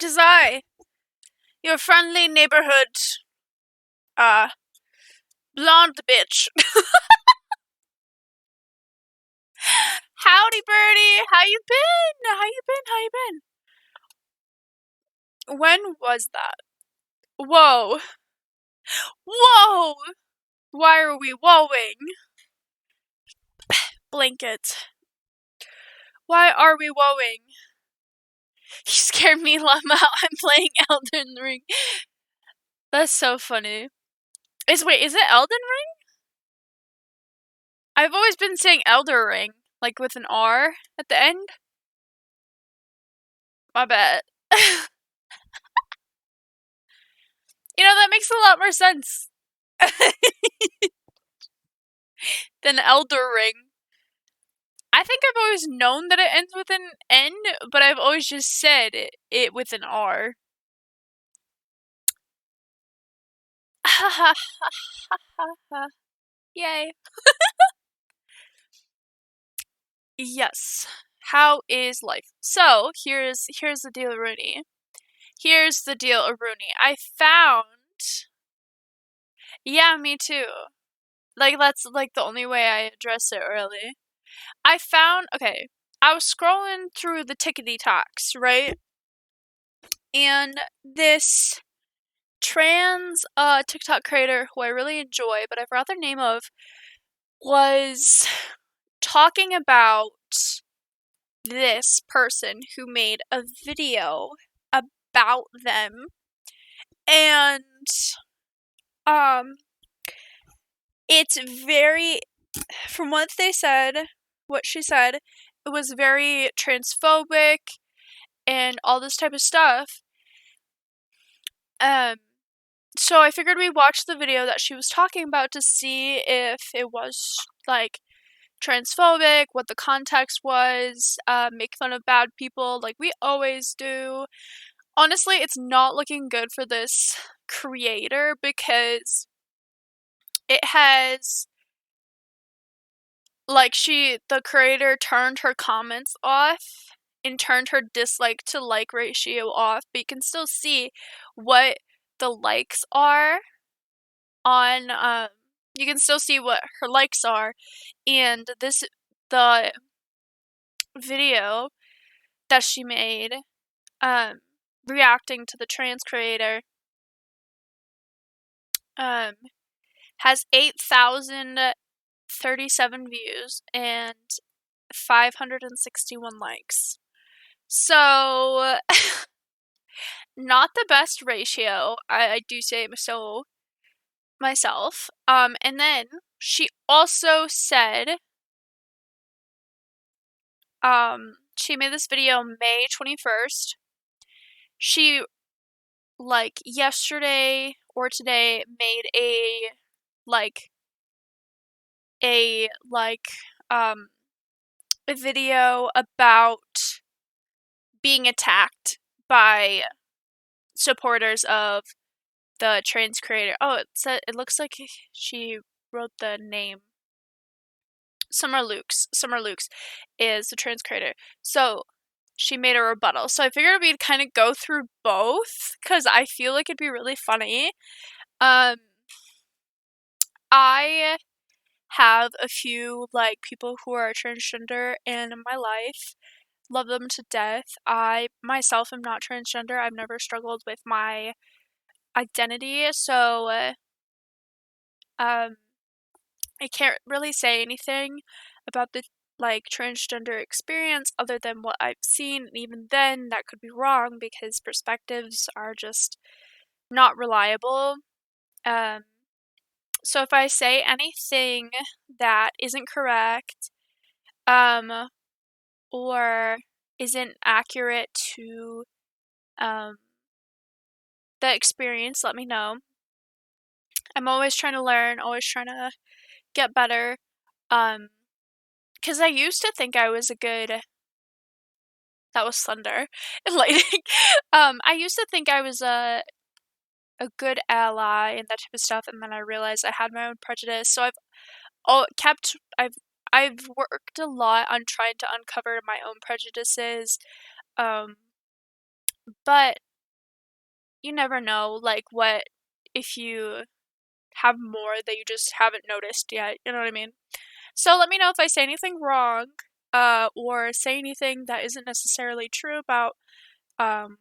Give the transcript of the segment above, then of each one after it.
is I, your friendly neighborhood, blonde bitch. Howdy, birdie. How you been? How you been? How you been? When was that? Whoa. Whoa! Why are we woeing? Blanket. Why are we woeing? You scared me, Llama. I'm playing Elden Ring. That's so funny. Wait, is it Elden Ring? I've always been saying Elder Ring, like with an R at the end. My bad. That makes a lot more sense than Elder Ring. I think I've always known that it ends with an N, but I've always just said it with an R. Ha ha ha ha ha. Yay. Yes. How is life? So, here's the deal, Rooney. Here's the deal, Rooney. I found... Yeah, me too. Like, that's, like, the only way I address it, really. I found... Okay. I was scrolling through the Tickety Talks, right? And this trans TikTok creator who I really enjoy, but I forgot their name of, was talking about this person who made a video about them, and it's very, from what she said, it was very transphobic and all this type of stuff. So I figured we'd watch the video that she was talking about to see if it was, like, transphobic, what the context was, make fun of bad people like we always do. Honestly, it's not looking good for this creator because it has, like, the creator turned her comments off and turned her dislike to like ratio off, but you can still see what the likes are on, you can still see what her likes are, and the video that she made, reacting to the trans creator, has 8,037 views and 561 likes. So, not the best ratio, I do say so myself. And then she also said, she made this video May 21st. She, like, yesterday or today made a video about being attacked by supporters of the trans creator. Oh, it looks like she wrote the name. Summer Lukes is the trans creator. So she made a rebuttal. So I figured we'd kind of go through both because I feel like it'd be really funny. I have a few, like, people who are transgender in my life. Love them to death. I myself am not transgender. I've never struggled with my identity, so I can't really say anything about the, like, transgender experience other than what I've seen, and even then that could be wrong because perspectives are just not reliable. So if I say anything that isn't correct, or isn't accurate to, the experience, let me know. I'm always trying to learn, always trying to get better, because I used to think I was that was thunder and lightning. I used to think I was a good ally and that type of stuff, and then I realized I had my own prejudice. So I've worked a lot on trying to uncover my own prejudices, but you never know, like, what if you have more that you just haven't noticed yet, you know what I mean? So let me know if I say anything wrong, or say anything that isn't necessarily true about, the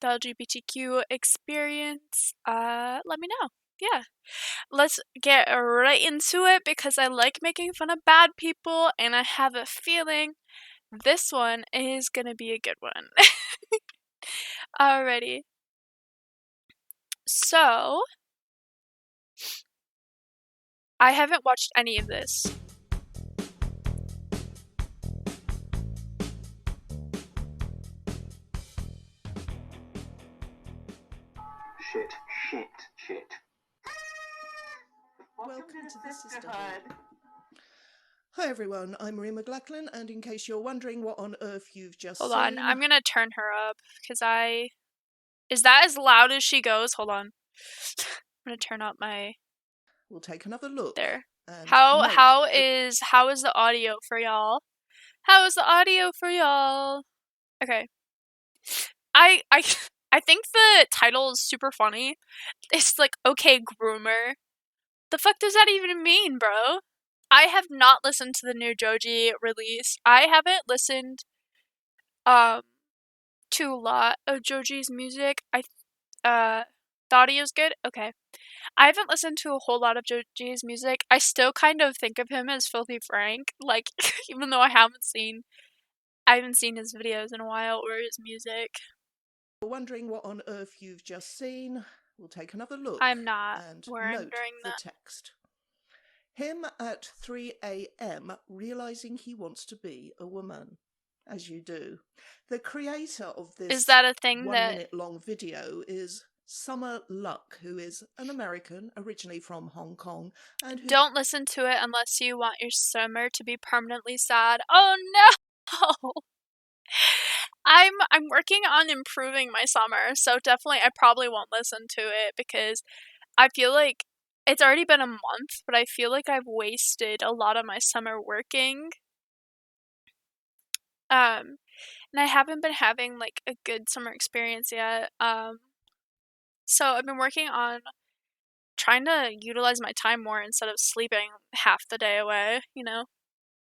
LGBTQ experience. Let me know. Yeah. Let's get right into it because I like making fun of bad people and I have a feeling this one is gonna be a good one. Alrighty. So, I haven't watched any of this. Shit. Welcome to the sisterhood. Hi everyone, I'm Marie McLachlan, and in case you're wondering what on earth you've just Hold seen... on, I'm gonna turn her up, because Is that as loud as she goes? Hold on. I'm gonna turn up my... We'll take another look. There. And How is the audio for y'all? How is the audio for y'all? Okay. I think the title is super funny. It's like, okay, groomer. The fuck does that even mean, bro? I have not listened to the new Joji release. I haven't listened to a lot of Joji's music. The audio's good? Okay. I haven't listened to a whole lot of Joji's music. I still kind of think of him as Filthy Frank, like, even though I haven't seen his videos in a while or his music. You're wondering what on earth you've just seen, we'll take another look. I'm not and where I'm note doing the that. text. Him at 3 a.m. realising he wants to be a woman. As you do. The creator of this Is that a thing 1 that... minute long video is Summer Luck, who is an American originally from Hong Kong and who... Don't listen to it unless you want your summer to be permanently sad. Oh no! I'm working on improving my summer, so definitely I probably won't listen to it because I feel like it's already been a month, but I feel like I've wasted a lot of my summer working. And I haven't been having like a good summer experience yet. So I've been working on trying to utilize my time more instead of sleeping half the day away, you know?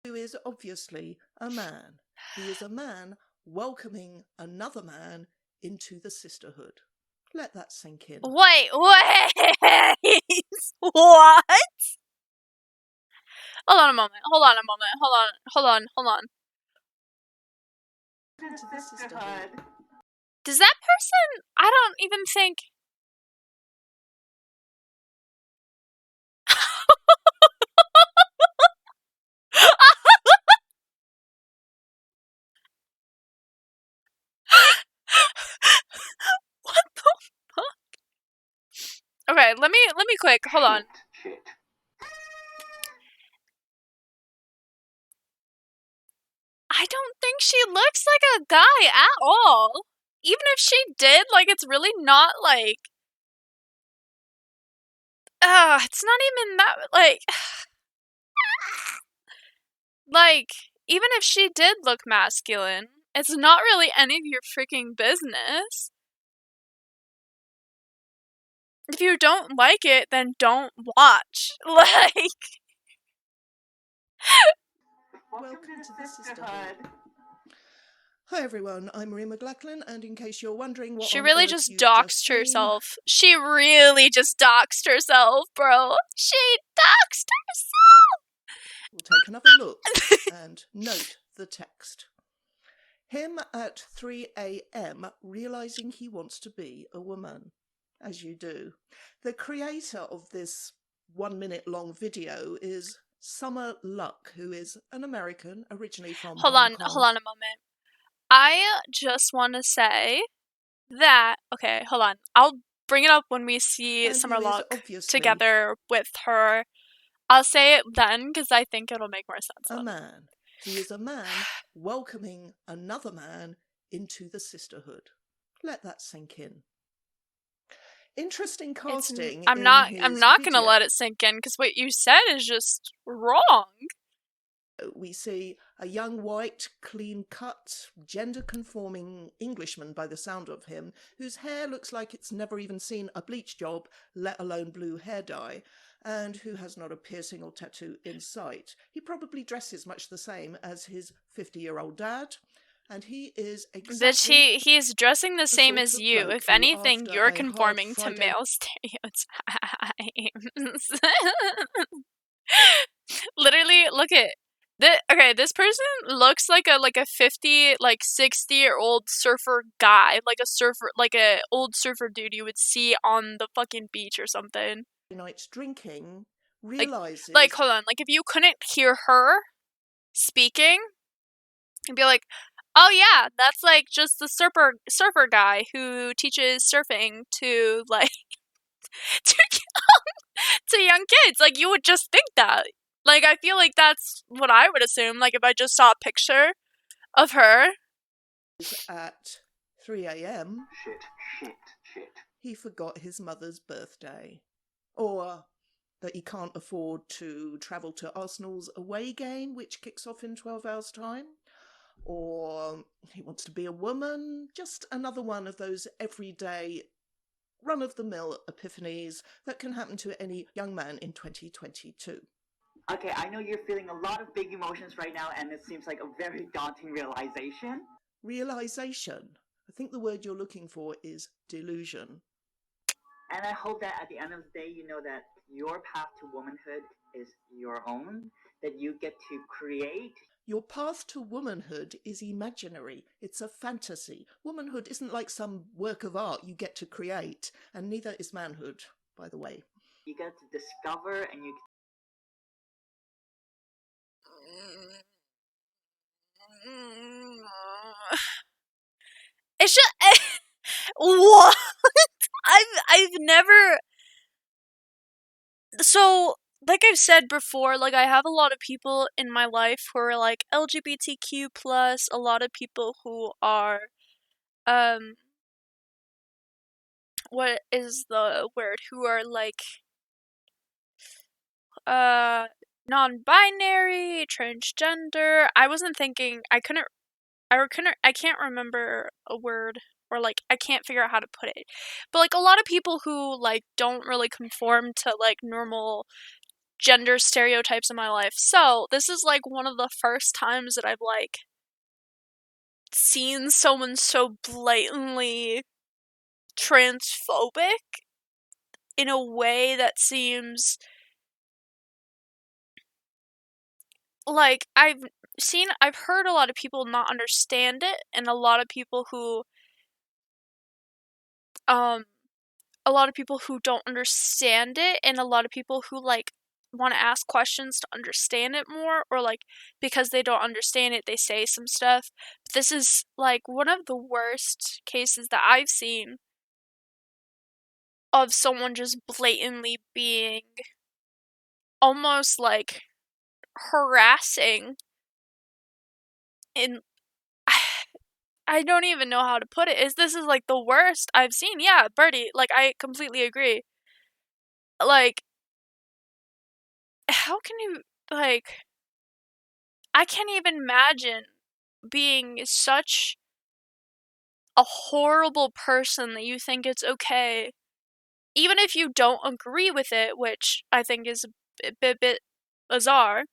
Who is obviously a man. He is a man welcoming another man into the sisterhood. Let that sink in. Wait! What? Hold on a moment. Hold on. Into the sisterhood. Does that person... I don't even think... What the fuck? Okay, let me quick. Hold on. Shit. I don't think she looks like a guy at all. Even if she did, like, it's really not, like... it's not even that, like... Like, even if she did look masculine, it's not really any of your freaking business. If you don't like it, then don't watch. Like... Welcome to the sisterhood. Hi everyone, I'm Marie McLachlan, and in case you're wondering what She on really earth just you've doxed seen, herself. She really just doxed herself, bro. She doxed herself! we'll take another look and note the text. Him at 3 a.m. realising he wants to be a woman. As you do. The creator of this 1 minute long video is Summer Luck, who is an American originally from Hong Kong. Hold on a moment. I just want to say that... Okay, hold on. I'll bring it up when we see And Summer who is Luck obviously together with her. I'll say it then, because I think it'll make more sense a then. man. He is a man welcoming another man into the sisterhood. Let that sink in. Interesting casting. I'm not gonna video, let it sink in, because what you said is just wrong. we see a young, white, clean-cut, gender-conforming Englishman, by the sound of him, whose hair looks like it's never even seen a bleach job, let alone blue hair dye, and who has not a piercing or tattoo in sight. He probably dresses much the same as his 50-year-old dad, and he is Bitch, exactly he's dressing the the same sort as of you. bloke If who, anything, after you're a hard conforming to Friday... male stereotypes. Literally, look at this person looks like a 50, like 60-year-old surfer guy, like a old surfer dude you would see on the fucking beach or something. Nights drinking, Like realizes... hold on, like if you couldn't hear her speaking, you'd be like, "Oh yeah, that's like just the surfer guy who teaches surfing to like to to young kids." Like you would just think that. Like I feel like that's what I would assume. Like if I just saw a picture of her. At 3 a.m. Shit. he forgot his mother's birthday. Or that he can't afford to travel to Arsenal's away game, which kicks off in 12 hours' time. Or he wants to be a woman. Just another one of those everyday run-of-the-mill epiphanies that can happen to any young man in 2022. Okay, I know you're feeling a lot of big emotions right now, and it seems like a very daunting realization. Realization. I think the word you're looking for is delusion. And I hope that at the end of the day, you know that your path to womanhood is your own, that you get to create. Your path to womanhood is imaginary. It's a fantasy. Womanhood isn't like some work of art you get to create, and neither is manhood, by the way. You get to discover and you... It's just what? I've never. So like I've said before, like I have a lot of people in my life who are like LGBTQ plus, a lot of people who are what is the word, who are like non-binary, transgender. I wasn't thinking, I can't remember a word, or like I can't figure out how to put it. But like a lot of people who like don't really conform to like normal gender stereotypes in my life. So, this is like one of the first times that I've like seen someone so blatantly transphobic in a way that seems like I've heard a lot of people not understand it, and a lot of people who um don't understand it, and a lot of people who like want to ask questions to understand it more, or like because they don't understand it they say some stuff. But this is like one of the worst cases that I've seen of someone just blatantly being almost like harassing, and I don't even know how to put it. This is like the worst I've seen. Yeah, Birdie, like I completely agree. Like how can you, like, I can't even imagine being such a horrible person that you think it's okay, even if you don't agree with it, which I think is a bit bizarre,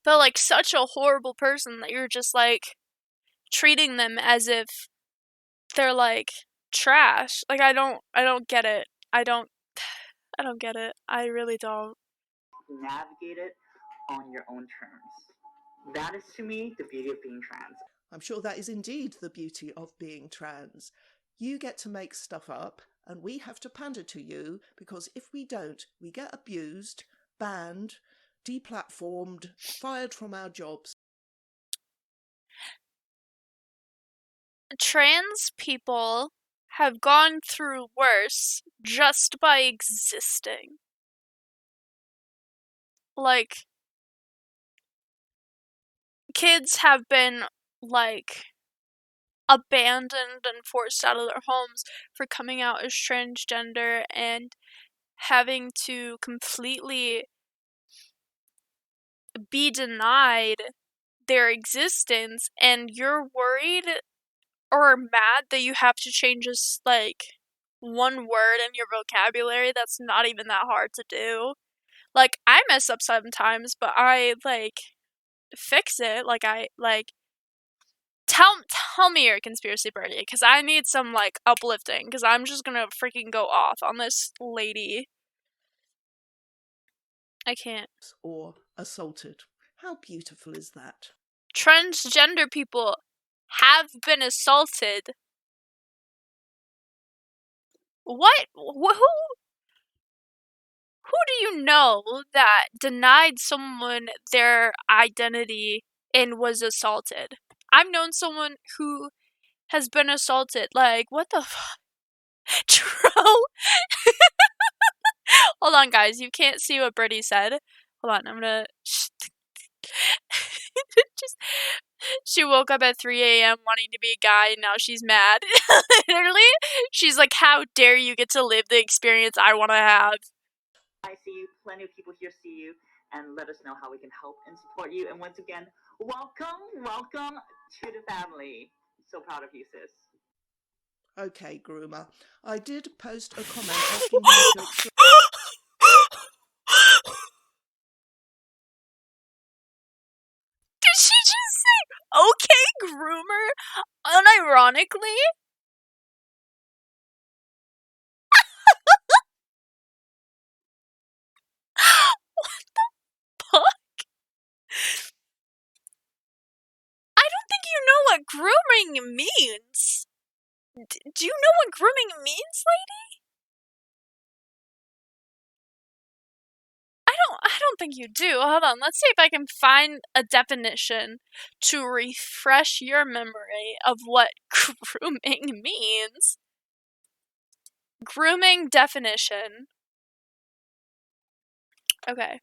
but like such a horrible person that you're just like treating them as if they're like trash. Like I don't get it. I don't get it. I really don't. Navigate it on your own terms. That is to me the beauty of being trans. I'm sure that is indeed the beauty of being trans. You get to make stuff up, and we have to pander to you, because if we don't, we get abused, banned, deplatformed, fired from our jobs. Trans people have gone through worse just by existing. Like, kids have been, like, abandoned and forced out of their homes for coming out as transgender and having to completely be denied their existence, and you're worried or mad that you have to change just like one word in your vocabulary that's not even that hard to do. Like, I mess up sometimes, but I like fix it. Like, I like tell me you're a conspiracy birdie, because I need some like uplifting, because I'm just gonna freaking go off on this lady. I can't. Or assaulted. How beautiful is that? Transgender people have been assaulted. What? Who do you know that denied someone their identity and was assaulted? I've known someone who has been assaulted. Like, what the fuck? True. Hold on, guys. You can't see what Brittany said. Hold on. I'm gonna. Just. She woke up at 3 a.m. wanting to be a guy, and now she's mad. Literally. She's like, how dare you get to live the experience I want to have? I see you. Plenty of people here see you, and let us know how we can help and support you. And once again, welcome to the family. So proud of you, sis. Okay, groomer. I did post a comment asking him to explain. Did she just say, okay, groomer? Unironically? What the fuck? I don't think you know what grooming means. Do you know what grooming means, lady? I don't think you do. Hold on, let's see if I can find a definition to refresh your memory of what grooming means. Grooming definition. Okay.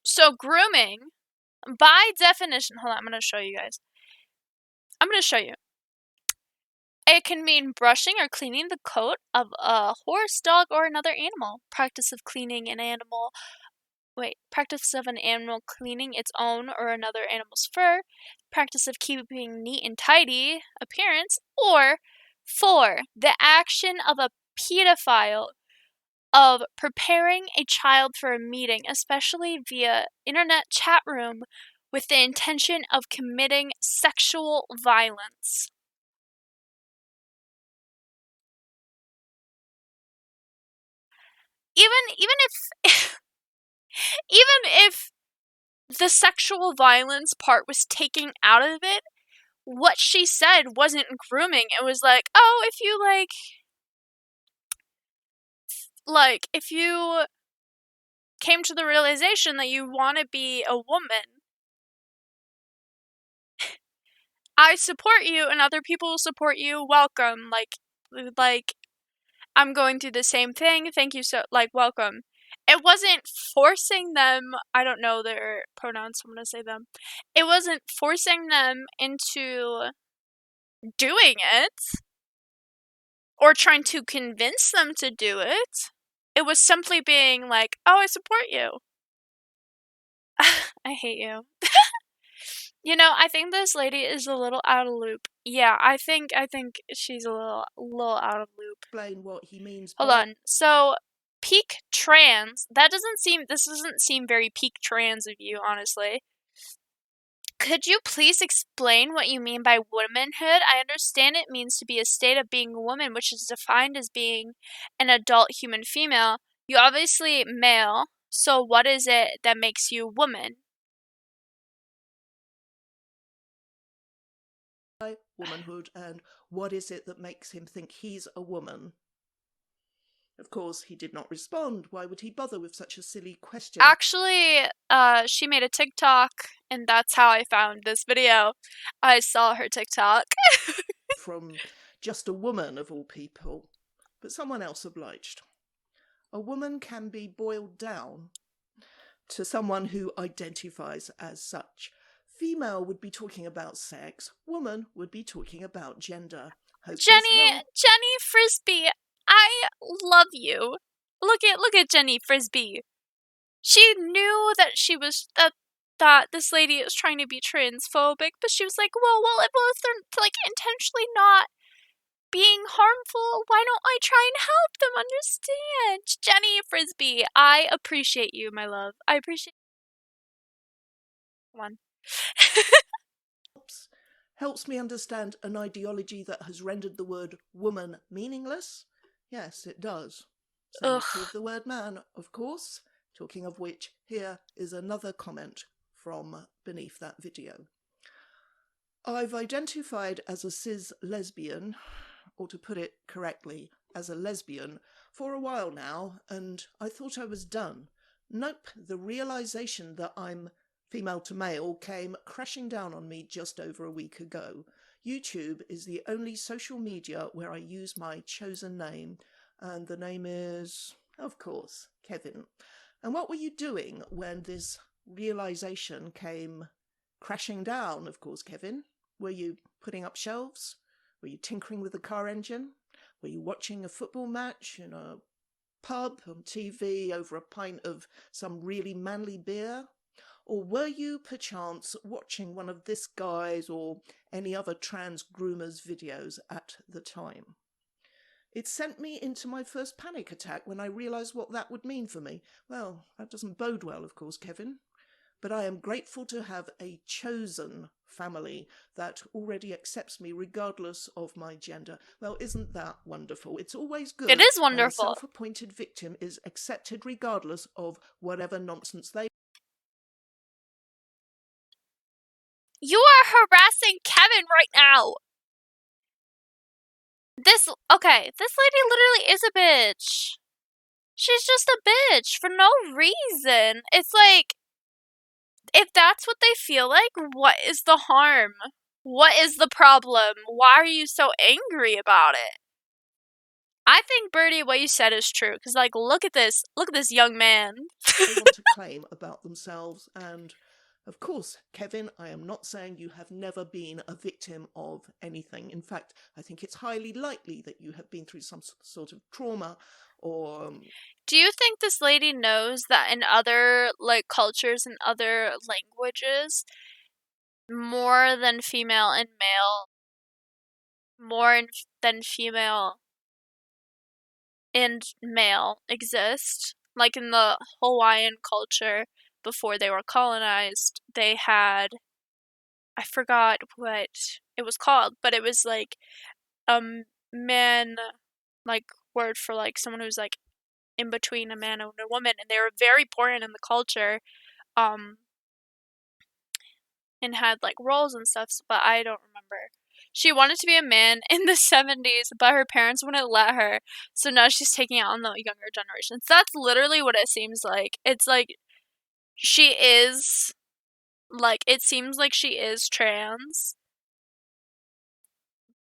So grooming, by definition, hold on, I'm going to show you guys. It can mean brushing or cleaning the coat of a horse, dog, or another animal. Practice of an animal cleaning its own or another animal's fur. Practice of keeping neat and tidy appearance. Or 4, the action of a pedophile of preparing a child for a meeting, especially via internet chat room, with the intention of committing sexual violence. Even if the sexual violence part was taken out of it, what she said wasn't grooming. It was like, oh, if you if you came to the realization that you want to be a woman, I support you and other people will support you. Welcome. Like I'm going through the same thing. Thank you welcome. It wasn't forcing them, I don't know their pronouns, so I'm going to say them. It wasn't forcing them into doing it or trying to convince them to do it. It was simply being like, oh, I support you. I hate you. You know, I think this lady is a little out of loop. Yeah, I think she's a little out of loop. Explain what he means. Hold on. So, peak trans. This doesn't seem very peak trans of you, honestly. Could you please explain what you mean by womanhood? I understand it means to be a state of being a woman, which is defined as being an adult human female. You obviously male, so what is it that makes you woman? Womanhood, and what is it that makes him think he's a woman? Of course, he did not respond. Why would he bother with such a silly question? Actually, she made a TikTok, and that's how I found this video. I saw her TikTok. From just a woman, of all people. But someone else obliged. A woman can be boiled down to someone who identifies as such. Female would be talking about sex. Woman would be talking about gender. Jenny Frisbee, I love you. Look at Jenny Frisbee. She knew that she was that this lady is trying to be transphobic, but she was like, well, if they're like intentionally not being harmful, why don't I try and help them understand? Jenny Frisbee, I appreciate you, my love. I appreciate one. Helps me understand an ideology that has rendered the word woman meaningless? Yes, it does. Same is true of the word man, of course. Talking of which, here is another comment from beneath that video. I've identified as a cis lesbian, or to put it correctly, as a lesbian, for a while now, and I thought I was done. Nope, the realization that I'm female to male came crashing down on me just over a week ago. YouTube is the only social media where I use my chosen name, and the name is, of course, Kevin. And what were you doing when this realization came crashing down, of course, Kevin? Were you putting up shelves? Were you tinkering with the car engine? Were you watching a football match in a pub on TV over a pint of some really manly beer? Or were you perchance watching one of this guy's or any other trans groomer's videos at the time? It sent me into my first panic attack when I realised what that would mean for me. Well, that doesn't bode well, of course, Kevin. But I am grateful to have a chosen family that already accepts me regardless of my gender. Well, isn't that wonderful? It's always good It is when a wonderful. self-appointed victim is accepted regardless of whatever nonsense they... You are harassing Kevin right now. This lady literally is a bitch. She's just a bitch for no reason. It's like, if that's what they feel like, what is the harm? What is the problem? Why are you so angry about it? I think, Birdie, what you said is true. Because, like, look at this young man. they want to claim about themselves. And of course, Kevin, I am not saying you have never been a victim of anything. In fact, I think it's highly likely that you have been through some sort of trauma or... Do you think this lady knows that in other, like, cultures and other languages, more than female and male, than female and male exist? Like in the Hawaiian culture, before they were colonized, they had, I forgot what it was called, but it was like a man, like, word for like someone who's like in between a man and a woman, and they were very important in the culture, um, and had like roles and stuff, but I don't remember. She wanted to be a man in the 70s, but her parents wouldn't let her, so now she's taking it on the younger generations. That's literally what it seems like. It's like she is, like, it seems like she is trans,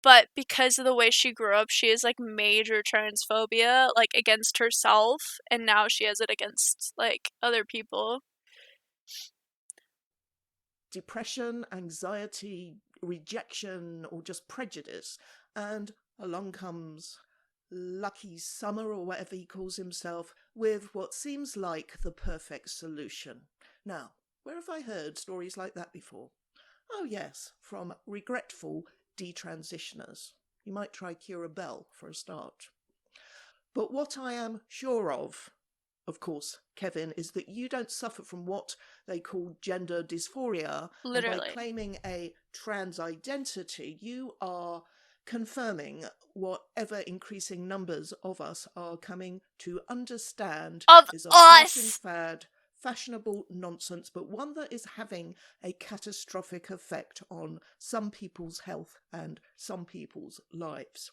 but because of the way she grew up, she has like major transphobia, like against herself, and now she has it against like other people. depression, anxiety, rejection, or just prejudice. And along comes Lucky Summer, or whatever he calls himself, with what seems like the perfect solution. Now, where have I heard stories like that before? Oh yes, from regretful detransitioners. You might try Kira Bell for a start. But what I am sure of course, Kevin, is that you don't suffer from what they call gender dysphoria. Literally. And by claiming a trans identity, you are confirming what ever increasing numbers of us are coming to understand Of is a us! passing fad, fashionable nonsense, but one that is having a catastrophic effect on some people's health and some people's lives.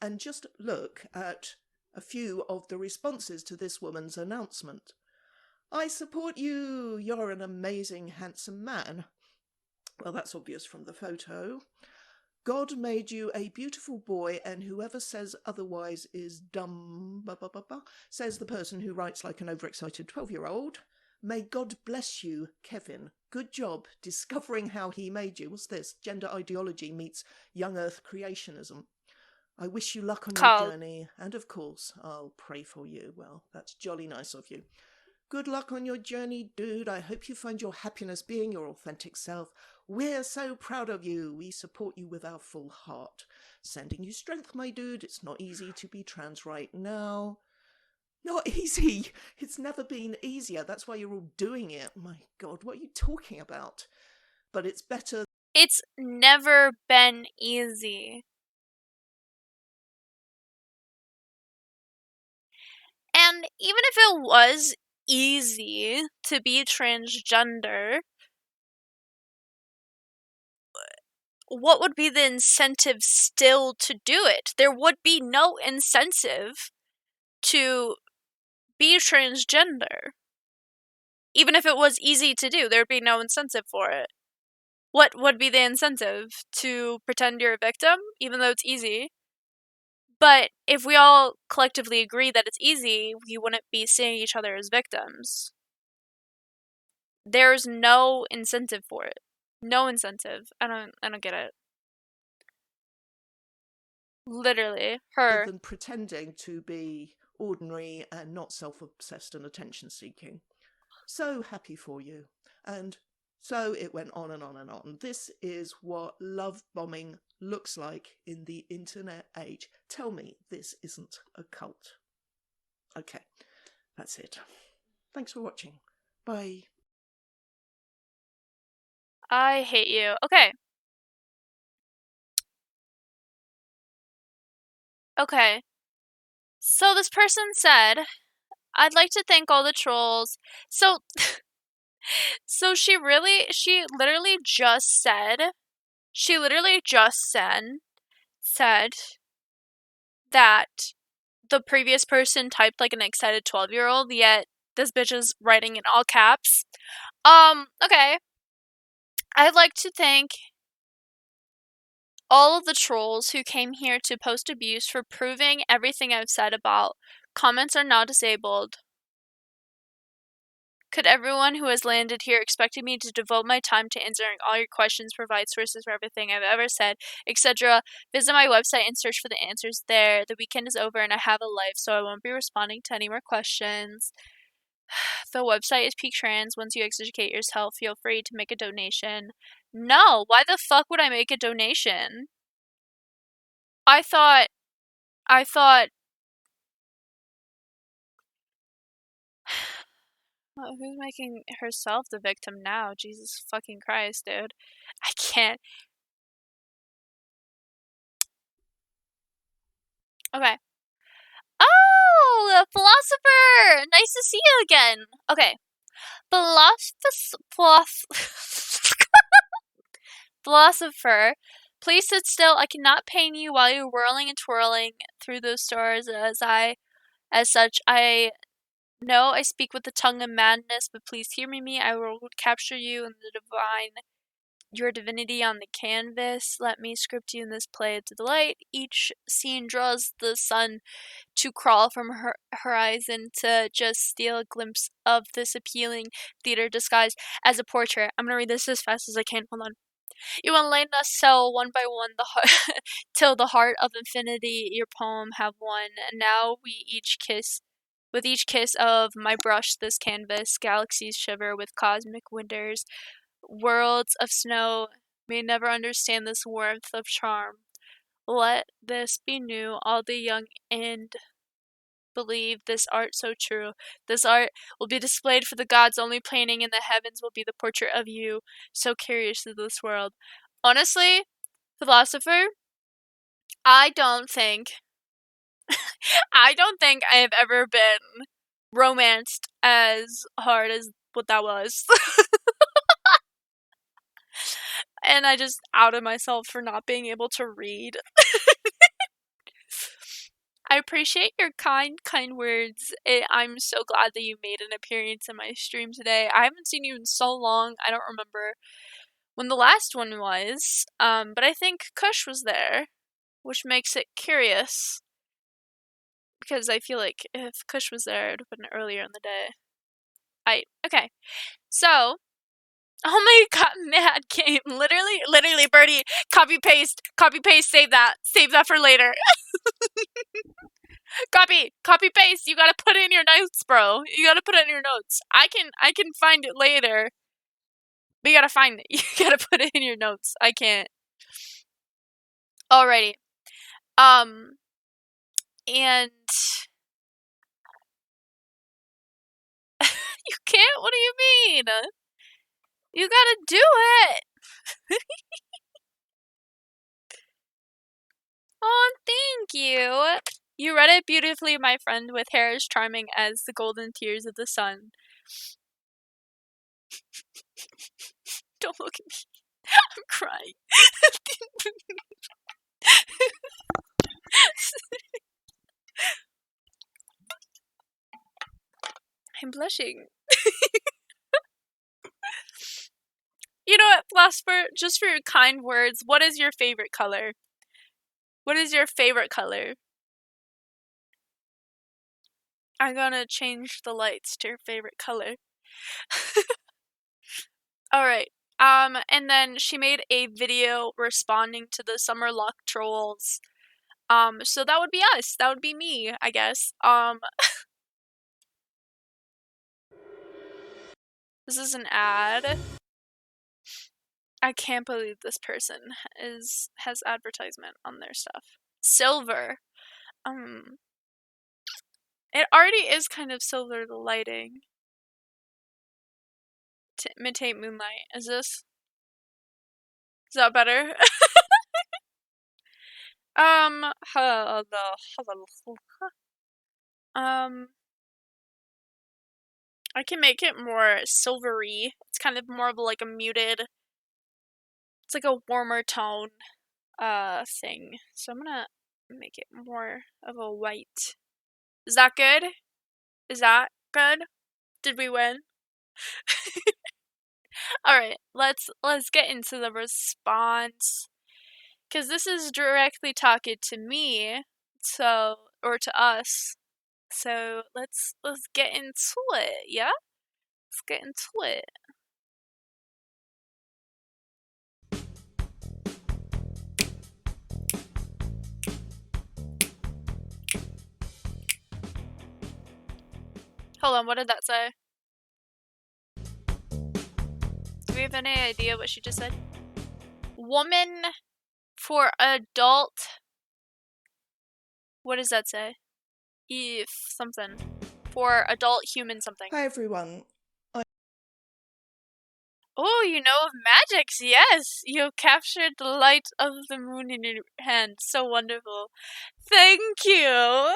And just look at a few of the responses to this woman's announcement. I support you. You're an amazing, handsome man. Well, that's obvious from the photo. God made you a beautiful boy, and whoever says otherwise is dumb, says the person who writes like an overexcited 12-year-old. May God bless you, Kevin. Good job discovering how he made you. What's this? Gender ideology meets young earth creationism. I wish you luck on your journey, and of course, I'll pray for you. Well, that's jolly nice of you. Good luck on your journey, dude. I hope you find your happiness being your authentic self. We're so proud of you. We support you with our full heart. Sending you strength, my dude. It's not easy to be trans right now. Not easy. It's never been easier. That's why you're all doing it. My God, what are you talking about? But it's better. It's never been easy. And even if it was easy to be transgender, what would be the incentive still to do it? There would be no incentive to be transgender. Even if it was easy to do, there'd be no incentive for it. What would be the incentive? To pretend you're a victim, even though it's easy? But if we all collectively agree that it's easy, we wouldn't be seeing each other as victims. There's no incentive for it. No incentive. I don't get it. Literally, her. Than pretending to be ordinary and not self-obsessed and attention-seeking. So happy for you. And so it went on and on and on. This is what love bombing looks like in the internet age. Tell me this isn't a cult. Okay, that's it. Thanks for watching. Bye. I hate you. Okay. Okay. So this person said, I'd like to thank all the trolls. So she literally just said said that the previous person typed like an excited 12-year-old, yet this bitch is writing in all caps. Okay. I'd like to thank all of the trolls who came here to post abuse for proving everything I've said about comments are now disabled. Could everyone who has landed here expected me to devote my time to answering all your questions, provide sources for everything I've ever said, etc.? Visit my website and search for the answers there. The weekend is over and I have a life, so I won't be responding to any more questions. The website is Peak Trans. Once you educate yourself, feel free to make a donation. No, why the fuck would I make a donation? I thought who's making herself the victim now? Jesus fucking Christ, dude. I can't. Okay. Oh, the philosopher! Nice to see you again. Okay. Philosopher, please sit still. I cannot pain you while you're whirling and twirling through those stars as such. I know I speak with the tongue of madness, but please hear me. I will capture you in your divinity on the canvas. Let me script you in this play of delight. Each scene draws the sun to crawl from her horizon to just steal a glimpse of this appealing theater disguised as a portrait. I'm gonna read this as fast as I can. Hold on. You enlighten us so one by one till the heart of infinity your poem have won. And now with each kiss of my brush this canvas, galaxies shiver with cosmic wonders. Worlds of snow may never understand this warmth of charm. Let this be new, all the young and believe this art so true. This art will be displayed for the gods, only painting in the heavens will be the portrait of you, so curious to this world. Honestly, philosopher, I don't think I have ever been romanced as hard as what that was. And I just outed myself for not being able to read. I appreciate your kind words. I'm so glad that you made an appearance in my stream today. I haven't seen you in so long. I don't remember when the last one was. But I think Kush was there, which makes it curious. Because I feel like if Kush was there, it would have been earlier in the day. Okay. So, oh my god, mad game. Literally, Birdie, copy paste, save that for later. Copy paste. You gotta put it in your notes, bro. You gotta put it in your notes. I can find it later. But you gotta find it. You gotta put it in your notes. I can't. Alrighty. And you can't? What do you mean? You gotta do it. Oh, thank you. You read it beautifully, my friend, with hair as charming as the golden tears of the sun. Don't look at me. I'm crying. I'm blushing. You know what, Philosopher? Just for your kind words, what is your favorite color? What is your favorite color? I'm gonna change the lights to your favorite color. Alright. And then she made a video responding to the summer luck trolls. So that would be us. That would be me, I guess. This is an ad. I can't believe this person has advertisement on their stuff. Silver. It already is kind of silver, the lighting. To imitate moonlight. Is that better? I can make it more silvery. It's kind of more of like a muted, it's like a warmer tone, thing. So I'm gonna make it more of a white. Is that good? Is that good? Did we win? Alright, let's get into the response. Because this is directly talking to me, or to us. So let's get into it, yeah? Let's get into it. Hold on, what did that say? Do we have any idea what she just said? Woman for adult. What does that say? If something. For adult human something. Hi everyone. Oh, you know of magics, yes! You captured the light of the moon in your hand. So wonderful. Thank you!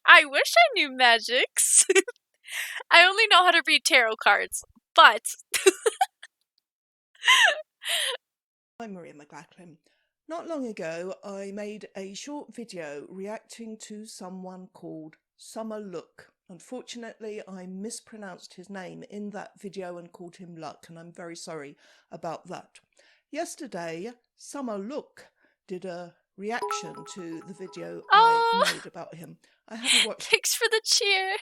I wish I knew magics. I only know how to read tarot cards, but... I'm Maria McLachlan. Not long ago, I made a short video reacting to someone called Summer Look. Unfortunately, I mispronounced his name in that video and called him Luck, and I'm very sorry about that. Yesterday, Summer Look did a reaction to the video I made about him. I haven't watched... Thanks for the cheer.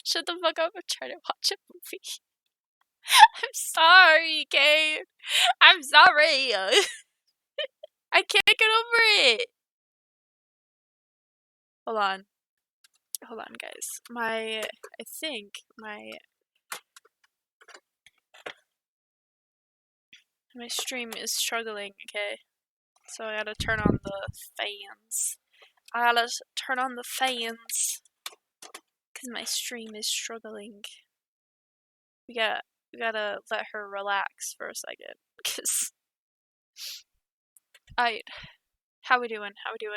Shut the fuck up and try to watch a movie. I'm sorry, Kate. I'm sorry. I can't get over it. Hold on, guys. I think my stream is struggling. Okay, so I gotta turn on the fans. Cause my stream is struggling. We gotta let her relax for a second. Cause how we doing?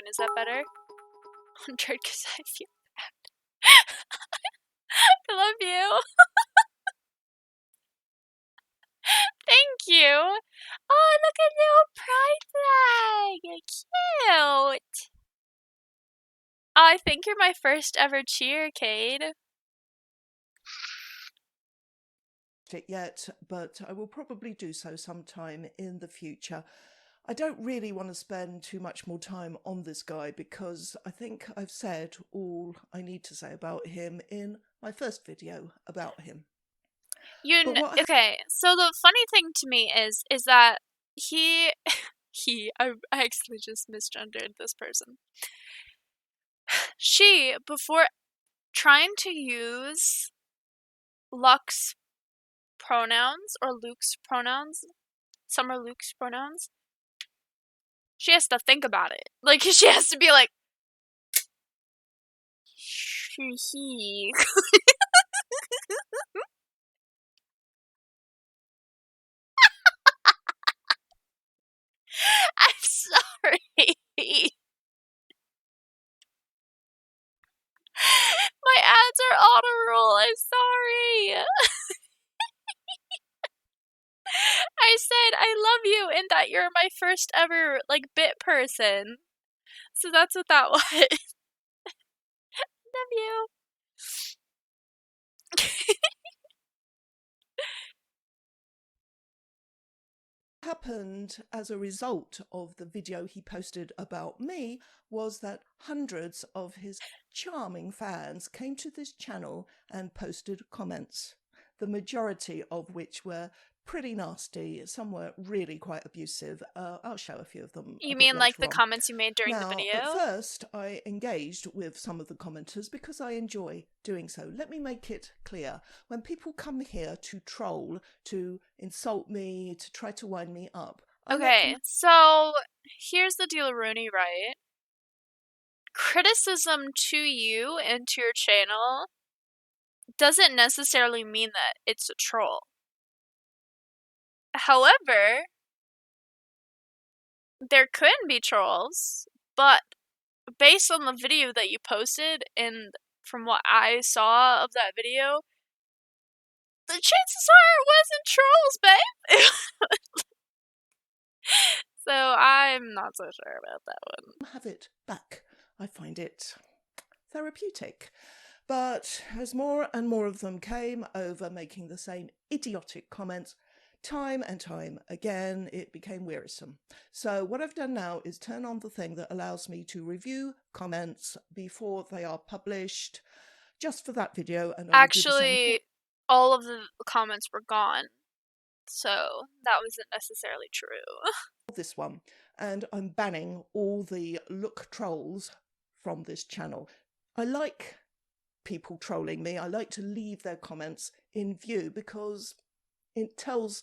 Is that better? 100, cause I feel bad. I love you. Thank you. Oh, look at little pride flag. Cute. I think you're my first ever cheer, Cade. it yet, but I will probably do so sometime in the future. I don't really want to spend too much more time on this guy because I think I've said all I need to say about him in my first video about him. Okay, so the funny thing to me is that I actually just misgendered this person. She, before trying to use Luke's pronouns, or Luke's pronouns, some are Luke's pronouns, she has to think about it. Like, she has to be like, he. I'm sorry. My ads are auto roll. I'm sorry. I said I love you and that you're my first ever like bit person. So that's what that was. Love you. Happened as a result of the video he posted about me was that hundreds of his charming fans came to this channel and posted comments, the majority of which were pretty nasty. Some were really quite abusive. I'll show a few of them You a mean bit like later the on. comments you made during the Now, video? at first, I engaged with some of the commenters because I enjoy doing so. Let me make it clear. When people come here to troll, to insult me, to try to wind me up, Okay, so here's the deal, Rooney, right? Criticism to you and to your channel doesn't necessarily mean that it's a troll. However, there could be trolls, but based on the video that you posted and from what I saw of that video, the chances are it wasn't trolls, babe. So I'm not so sure about that one. have it back. I find it therapeutic. But as more and more of them came over making the same idiotic comments, time and time again, it became wearisome. So what I've done now is turn on the thing that allows me to review comments before they are published, just for that video. And I will do the same Actually, all of the comments were gone, so that wasn't necessarily true. for this one. And I'm banning all the look trolls from this channel. I like people trolling me. I like to leave their comments in view because it tells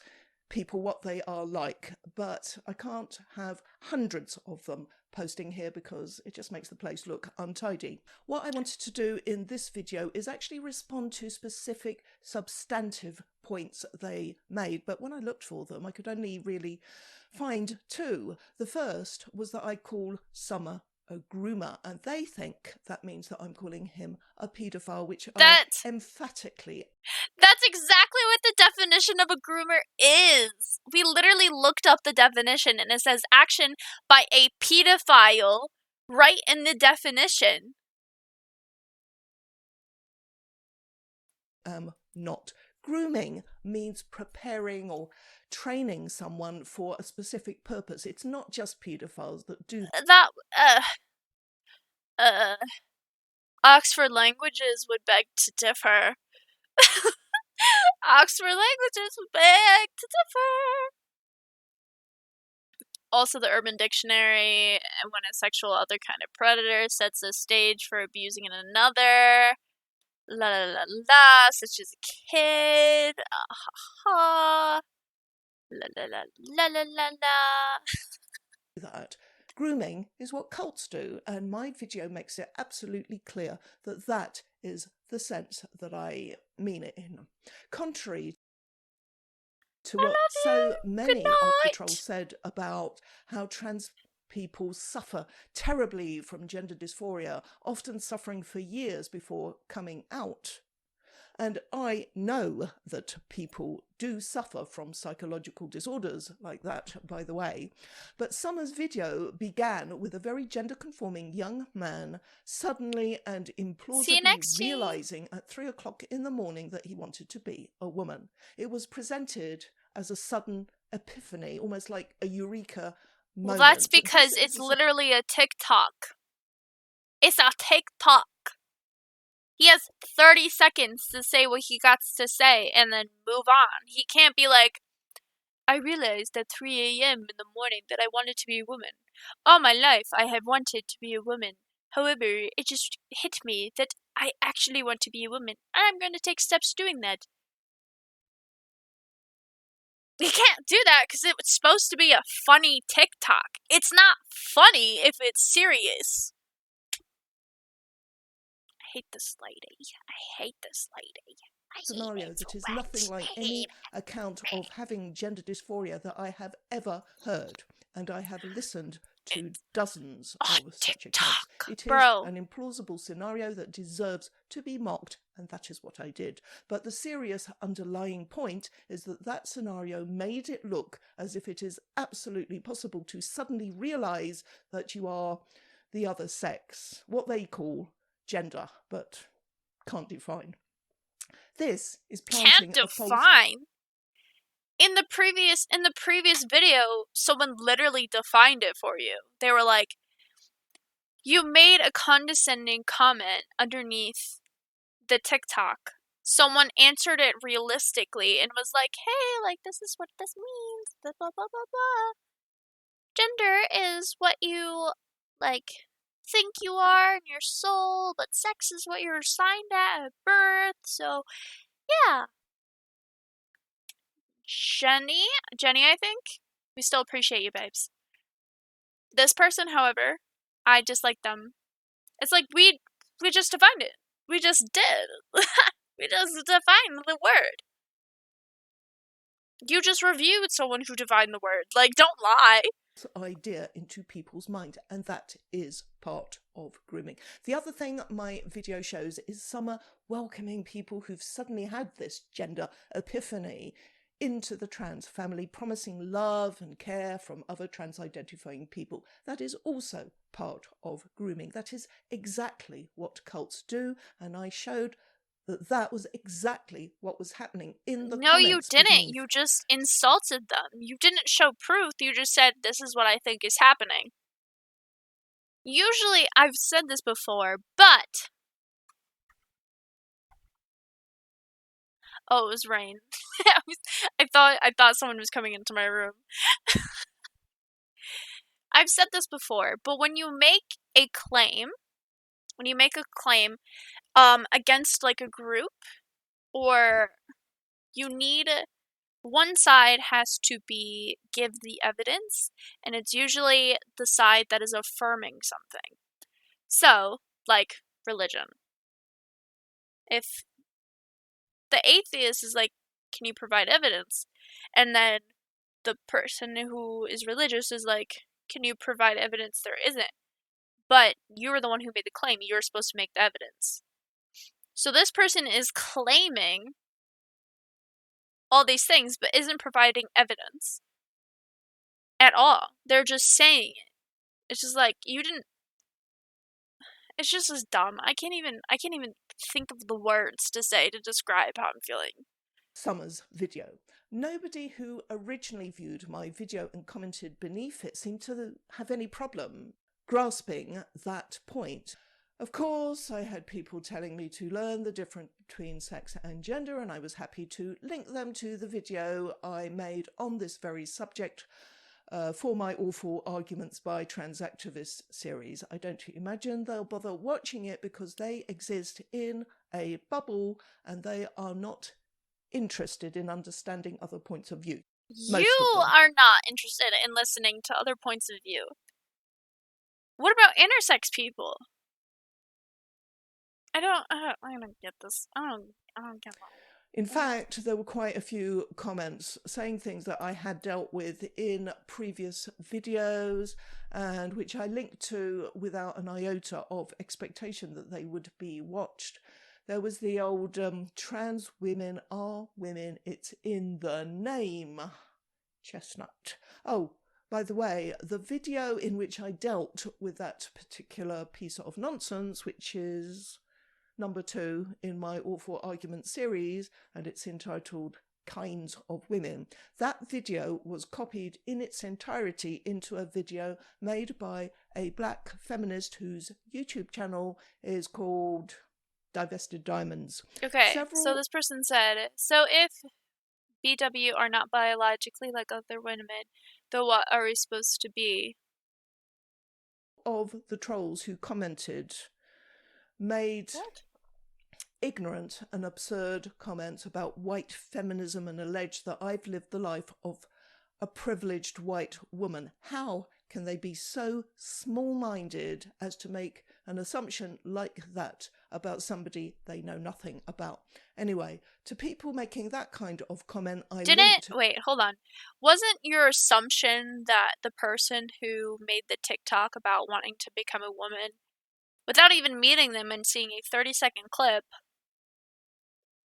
people what they are like, but I can't have hundreds of them posting here because it just makes the place look untidy. What I wanted to do in this video is actually respond to specific substantive points they made, but when I looked for them, I could only really find two. The first was that I call Summer a groomer, and they think that means that I'm calling him a paedophile, which I emphatically... That's exactly what the definition of a groomer is. We literally looked up the definition, and it says action by a pedophile right in the definition. Not. Grooming means preparing or training someone for a specific purpose. It's not just paedophiles that do that. Oxford Languages would beg to differ. Oxford Languages would beg to differ. Also, the Urban Dictionary, when a sexual other kind of predator sets the stage for abusing another, la la la la, such as a kid, ha ha, la la la la la la la. that. Grooming is what cults do, and my video makes it absolutely clear that that is the sense that I mean it in. Contrary to what so many of the trolls said about how trans people suffer terribly from gender dysphoria, often suffering for years before coming out. And I know that people do suffer from psychological disorders like that, by the way. But Summer's video began with a very gender-conforming young man suddenly and implausibly realising at 3 o'clock in the morning that he wanted to be a woman. It was presented as a sudden epiphany, almost like a eureka moment. Well, that's because it's literally a TikTok. It's a TikTok. He has 30 seconds to say what he got to say and then move on. He can't be like, I realized at 3 a.m. in the morning that I wanted to be a woman. All my life I have wanted to be a woman. However, it just hit me that I actually want to be a woman, and I'm going to take steps doing that. You can't do that because it's supposed to be a funny TikTok. It's not funny if it's serious. I hate this lady. I hate this lady. Scenario that is nothing like any account of having gender dysphoria that I have ever heard, and I have listened to dozens of such accounts. It is an implausible scenario that deserves to be mocked, and that is what I did. But the serious underlying point is that that scenario made it look as if it is absolutely possible to suddenly realise that you are the other sex, what they call gender, but can't define. This is planting can't define. In the previous video, someone literally defined it for you. They were like, you made a condescending comment underneath the TikTok. Someone answered it realistically and was like, hey, like, this is what this means, blah, blah, blah, blah, blah. Gender is what you, like, think you are in your soul, but sex is what you're assigned at birth, so, yeah. Jenny, I think? We still appreciate you, babes. This person, however, I dislike them. It's like, we just defined it. We just did. We just defined the word. You just reviewed someone who defined the word. Like, don't lie. Idea into people's mind, and that is part of grooming. The other thing my video shows is Summer welcoming people who've suddenly had this gender epiphany into the trans family, promising love and care from other trans-identifying people. That is also part of grooming. That is exactly what cults do, and I showed that was exactly what was happening in the comments. No, you didn't. Beneath. You just insulted them. You didn't show proof. You just said, this is what I think is happening. Usually, I've said this before, but... Oh, it was rain. I thought someone was coming into my room. I've said this before, but when you make a claim, against like a group, or you need one side has to give the evidence, and it's usually the side that is affirming something. So, like religion. If the atheist is like, can you provide evidence? And then the person who is religious is like, can you provide evidence? There isn't. But you were the one who made the claim. You're supposed to make the evidence. So this person is claiming all these things, but isn't providing evidence at all. They're just saying it. It's just like, you didn't. It's just as dumb. I can't even think of the words to say to describe how I'm feeling. Summer's video. Nobody who originally viewed my video and commented beneath it seemed to have any problem grasping that point. Of course, I had people telling me to learn the difference between sex and gender, and I was happy to link them to the video I made on this very subject for my Awful Arguments by Trans Activists series. I don't imagine they'll bother watching it because they exist in a bubble and they are not interested in understanding other points of view. You are not interested in listening to other points of view. What about intersex people? I don't get this. I don't get that. In fact, there were quite a few comments saying things that I had dealt with in previous videos and which I linked to without an iota of expectation that they would be watched. There was the old trans women are women, it's in the name. Chestnut. Oh, by the way, the video in which I dealt with that particular piece of nonsense, which is number 2 in my Awful Argument series, and it's entitled Kinds of Women. That video was copied in its entirety into a video made by a black feminist whose YouTube channel is called Divested Diamonds. Okay, so this person said, so if BW are not biologically like other women, then what are we supposed to be? of the trolls who commented made What? ignorant and absurd comments about white feminism and alleged that I've lived the life of a privileged white woman. How can they be so small-minded as to make an assumption like that about somebody they know nothing about? Anyway, to people making that kind of comment, Wait, hold on. Wasn't your assumption that the person who made the TikTok about wanting to become a woman, without even meeting them and seeing a 30-second clip,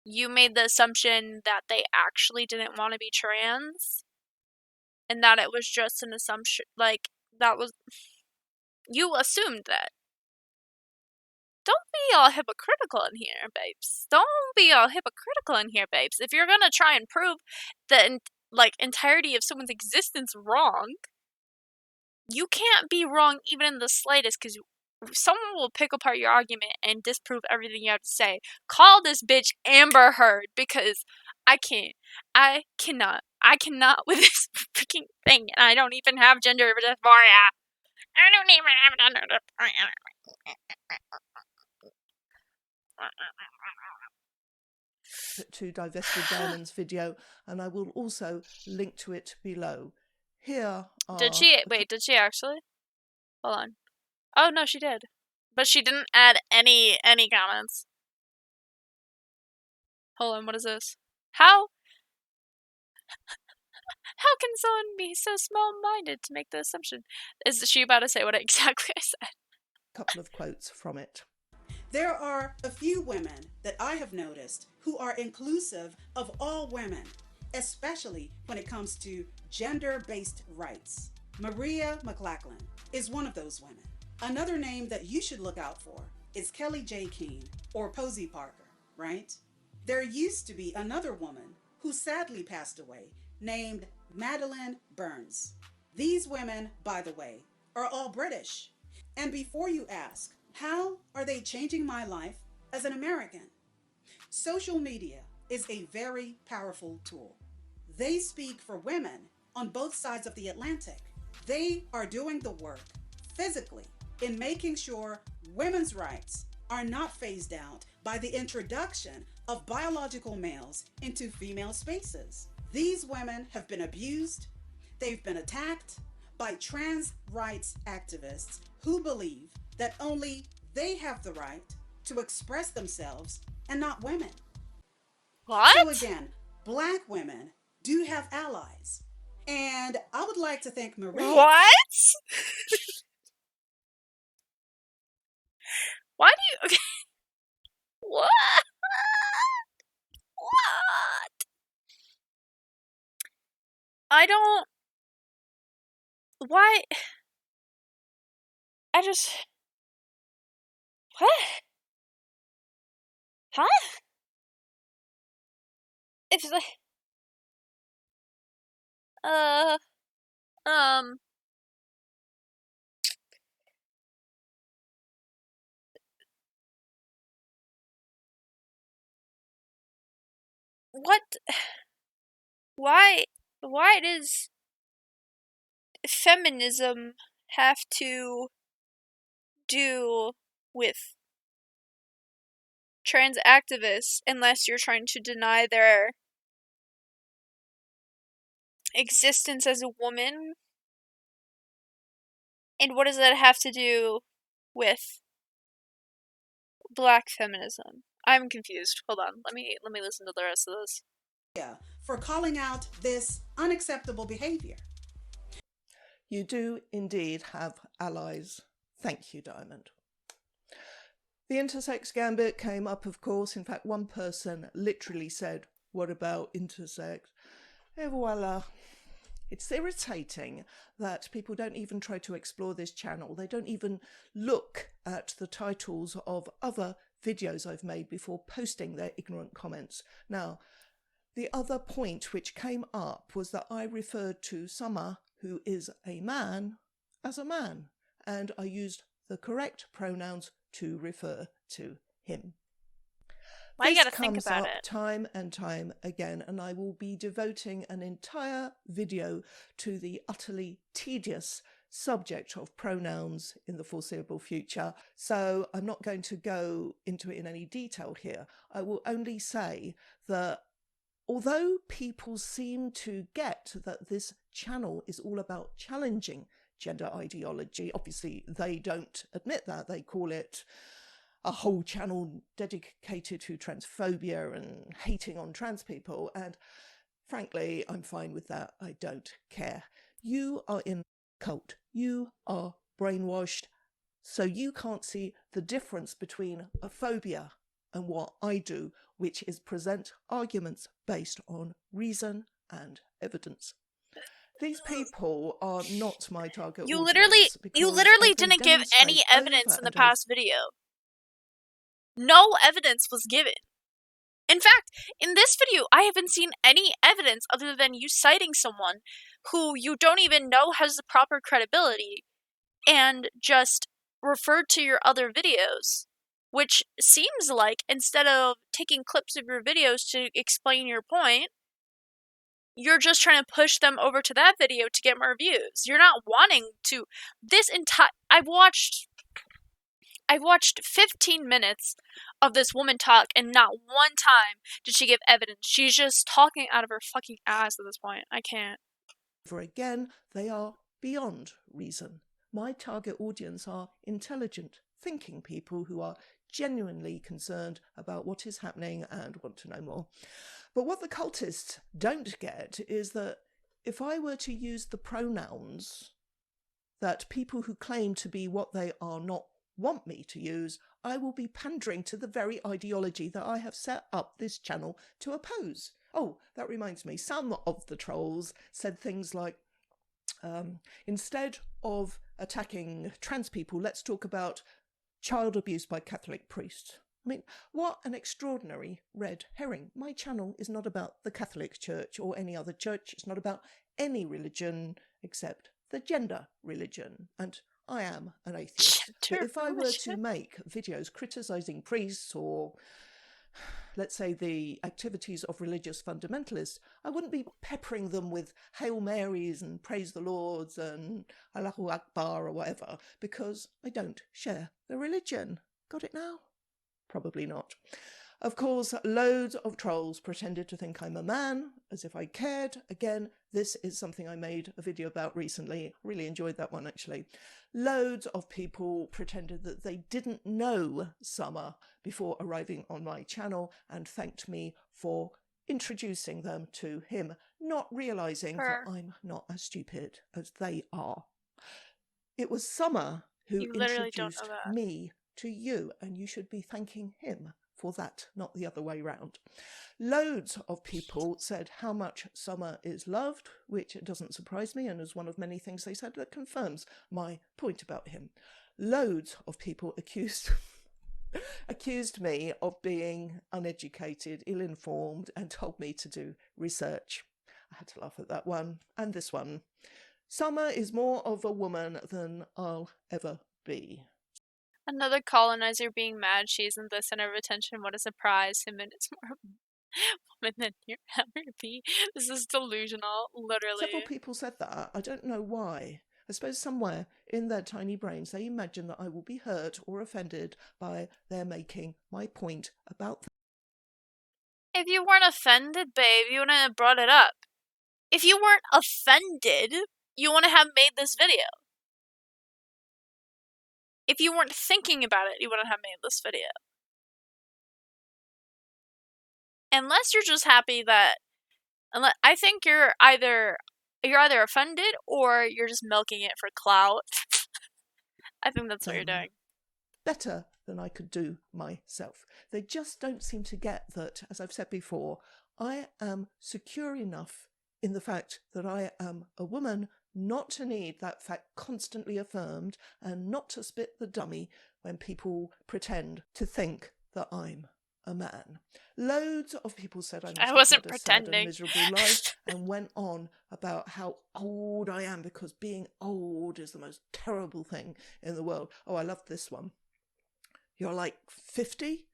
you made the assumption that they actually didn't want to be trans? And that it was just an assumption, like, that was... You assumed that. Don't be all hypocritical in here, babes. Don't be all hypocritical in here, babes. If you're gonna try and prove the entirety of someone's existence wrong, you can't be wrong even in the slightest, because someone will pick apart your argument and disprove everything you have to say. Call this bitch Amber Heard, because I cannot with this freaking thing, and I don't even have gender dysphoria. I don't even have gender dysphoria. To Divested Diamonds video, and I will also link to it below. Here are... Did she actually? Hold on. Oh no, she did. But she didn't add any comments. Hold on, what is this? How can someone be so small-minded to make the assumption? Is she about to say what exactly I said? Couple of quotes from it. There are a few women that I have noticed who are inclusive of all women, especially when it comes to gender-based rights. Maria McLachlan is one of those women. Another name that you should look out for is Kelly J. Keene or Posey Parker, right? There used to be another woman who sadly passed away named Madeline Burns. These women, by the way, are all British. And before you ask, how are they changing my life as an American? Social media is a very powerful tool. They speak for women on both sides of the Atlantic. They are doing the work physically in making sure women's rights are not phased out by the introduction of biological males into female spaces. These women have been abused. They've been attacked by trans rights activists who believe that only they have the right to express themselves and not women. What? So again, Black women do have allies. And I would like to thank Maria. What? Why do you... Okay. What? What? I don't... Why? I just... What? Huh? It's like... What? Why does feminism have to do with trans activists unless you're trying to deny their existence as a woman? And what does that have to do with Black feminism? I'm confused. Hold on. Let me listen to the rest of this. For calling out this unacceptable behavior. You do indeed have allies. Thank you, Diamond. The intersex gambit came up, of course. In fact, one person literally said, "What about intersex?" Et voila. It's irritating that people don't even try to explore this channel. They don't even look at the titles of other videos I've made before posting their ignorant comments. Now, the other point which came up was that I referred to Summer, who is a man, as a man, and I used the correct pronouns to refer to him. Why you This gotta think comes about up it? time and time again, and I will be devoting an entire video to the utterly tedious subject of pronouns in the foreseeable future, so I'm not going to go into it in any detail here. I will only say that although people seem to get that this channel is all about challenging gender ideology, obviously they don't admit that. They call it a whole channel dedicated to transphobia and hating on trans people. And frankly, I'm fine with that. I don't care. You are in a cult. You are brainwashed. So you can't see the difference between a phobia and what I do, which is present arguments based on reason and evidence. These people are not my target You audience because as they didn't give any demonstrate evidence over in the and over. past video. No evidence was given. In fact, in this video, I haven't seen any evidence other than you citing someone who you don't even know has the proper credibility and just referred to your other videos, which seems like instead of taking clips of your videos to explain your point, you're just trying to push them over to that video to get more views. You're not wanting to. I've watched 15 minutes of this woman talk, and not one time did she give evidence. She's just talking out of her fucking ass at this point. I can't. For again, they are beyond reason. My target audience are intelligent, thinking people who are genuinely concerned about what is happening and want to know more. But what the cultists don't get is that if I were to use the pronouns that people who claim to be what they are not want me to use, I will be pandering to the very ideology that I have set up this channel to oppose. Oh, that reminds me, some of the trolls said things like, instead of attacking trans people, let's talk about child abuse by Catholic priests. I mean, what an extraordinary red herring. My channel is not about the Catholic Church or any other church. It's not about any religion except the gender religion. And I am an atheist. But if I were to make videos criticising priests or, let's say, the activities of religious fundamentalists, I wouldn't be peppering them with Hail Marys and Praise the Lords and Allahu Akbar or whatever, because I don't share the religion. Got it now? Probably not. Of course, loads of trolls pretended to think I'm a man, as if I cared. Again, this is something I made a video about recently. Really enjoyed that one, actually. Loads of people pretended that they didn't know Summer before arriving on my channel and thanked me for introducing them to him, not realising that I'm not as stupid as they are. It was Summer who introduced me to you, and you should be thanking him for that, not the other way round. Loads of people said how much Summer is loved, which doesn't surprise me, and is one of many things they said that confirms my point about him. Loads of people accused me of being uneducated, ill-informed, and told me to do research. I had to laugh at that one, and this one. Summer is more of a woman than I'll ever be. Another colonizer being mad she isn't the center of attention. What a surprise. Him and it's more woman than you'll ever be. This is delusional, literally. Several people said that. I don't know why. I suppose somewhere in their tiny brains they imagine that I will be hurt or offended by their making my point about them. If you weren't offended, babe, you wouldn't have brought it up. If you weren't offended, you wouldn't have made this video. If you weren't thinking about it, you wouldn't have made this video. Unless you're just happy that, I think you're either offended or you're just milking it for clout. I think that's what you're doing. Better than I could do myself. They just don't seem to get that, as I've said before, I am secure enough in the fact that I am a woman not to need that fact constantly affirmed and not to spit the dummy when people pretend to think that I'm a man. Loads of people said I wasn't pretending. Sad and miserable life and went on about how old I am because being old is the most terrible thing in the world. Oh, I love this one. You're like 50?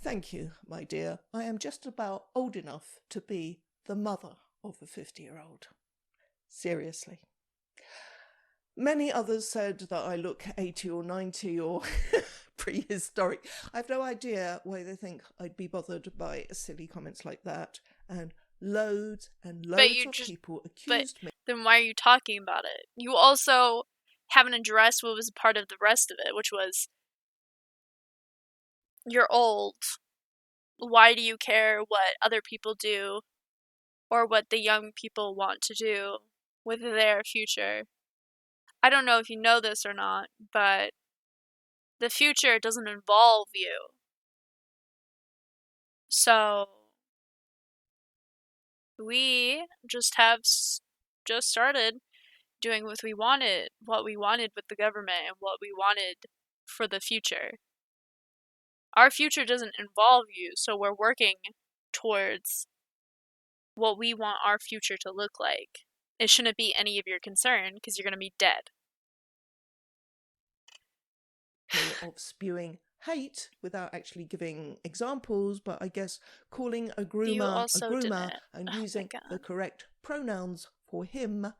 Thank you, my dear. I am just about old enough to be the mother of a 50-year-old. Seriously. Many others said that I look 80 or 90 or prehistoric. I have no idea why they think I'd be bothered by silly comments like that. And loads and loads of people accused me. Then why are you talking about it? You also haven't addressed what was part of the rest of it, which was, you're old. Why do you care what other people do or what the young people want to do with their future? I don't know if you know this or not, but the future doesn't involve you. So we just started doing what we wanted with the government and what we wanted for the future. Our future doesn't involve you, so we're working towards what we want our future to look like. It shouldn't be any of your concern because you're going to be dead. Of spewing hate without actually giving examples, but I guess calling a groomer a groomer and using the correct pronouns for him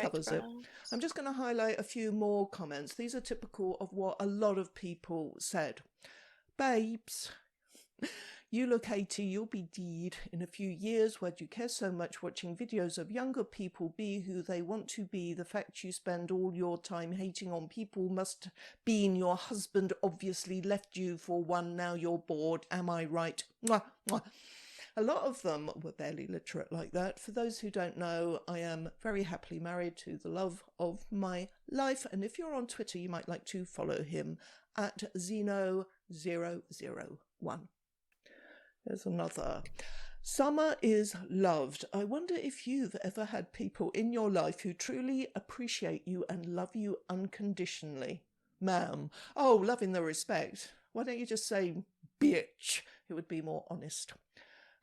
covers it. I'm just going to highlight a few more comments. These are typical of what a lot of people said. Babes, you look 80, you'll be dead in a few years. Why do you care so much watching videos of younger people be who they want to be? The fact you spend all your time hating on people must mean your husband obviously left you for one. Now you're bored. Am I right? Mwah, mwah. A lot of them were barely literate like that. For those who don't know, I am very happily married to the love of my life. And if you're on Twitter, you might like to follow him at Zeno001. There's another. Summer is loved. I wonder if you've ever had people in your life who truly appreciate you and love you unconditionally. Ma'am. Oh, love in the respect. Why don't you just say bitch? It would be more honest.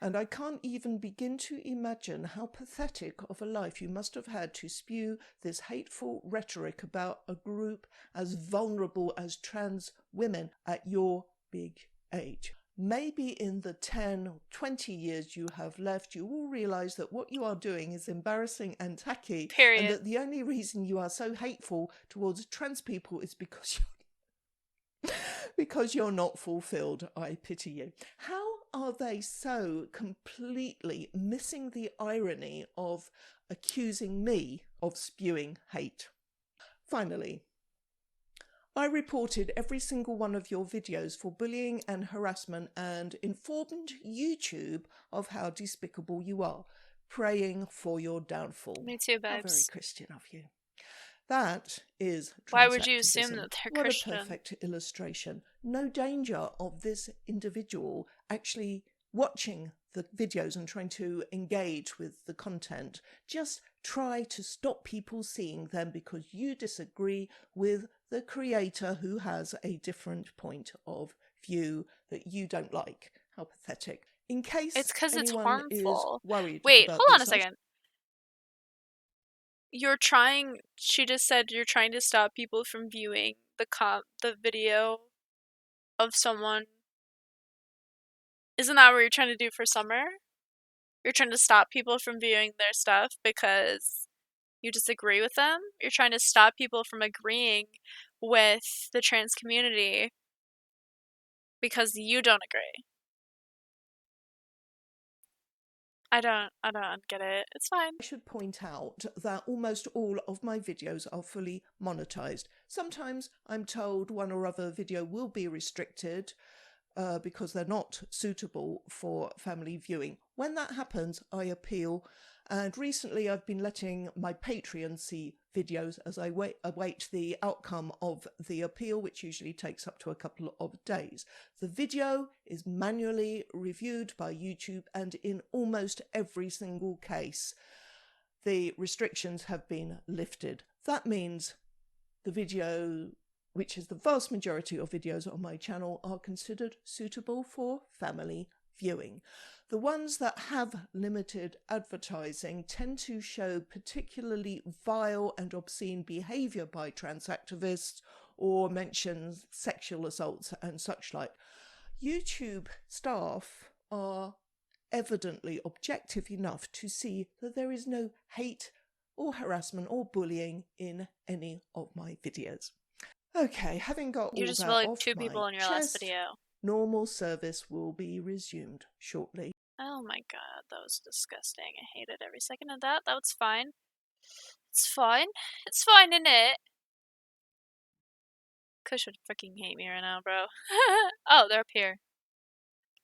And I can't even begin to imagine how pathetic of a life you must have had to spew this hateful rhetoric about a group as vulnerable as trans women at your big age. Maybe in the 10, 20 years you have left, you will realise that what you are doing is embarrassing and tacky. Period. And that the only reason you are so hateful towards trans people is because you're not fulfilled. I pity you. How are they so completely missing the irony of accusing me of spewing hate? Finally, I reported every single one of your videos for bullying and harassment and informed YouTube of how despicable you are, praying for your downfall. Me too, babes. How very Christian of you. That is trans-activism. Why would you assume that they're what Christian? What a perfect illustration. No danger of this individual actually watching the videos and trying to engage with the content. Just try to stop people seeing them because you disagree with the creator who has a different point of view that you don't like. How pathetic. In case it's because it's anyone harmful. is worried Wait, about hold on a this, second. She just said you're trying to stop people from viewing the video of someone. Isn't that what you're trying to do for Summer? You're trying to stop people from viewing their stuff because you disagree with them? You're trying to stop people from agreeing with the trans community because you don't agree. I don't get it. It's fine. I should point out that almost all of my videos are fully monetized. Sometimes I'm told one or other video will be restricted because they're not suitable for family viewing. When that happens, I appeal. And recently I've been letting my Patreon see videos as I await the outcome of the appeal, which usually takes up to a couple of days. The video is manually reviewed by YouTube, and in almost every single case, the restrictions have been lifted. That means the video, which is the vast majority of videos on my channel, are considered suitable for family viewing. The ones that have limited advertising tend to show particularly vile and obscene behaviour by trans activists or mention sexual assaults and such like. YouTube staff are evidently objective enough to see that there is no hate or harassment or bullying in any of my videos. Okay, having got You all just that bullied off 2 my people in your last chest, video. normal service will be resumed shortly. Oh my god, that was disgusting. I hated every second of that. That was fine. It's fine. It's fine, innit? Kush would freaking hate me right now, bro. Oh, they're up here.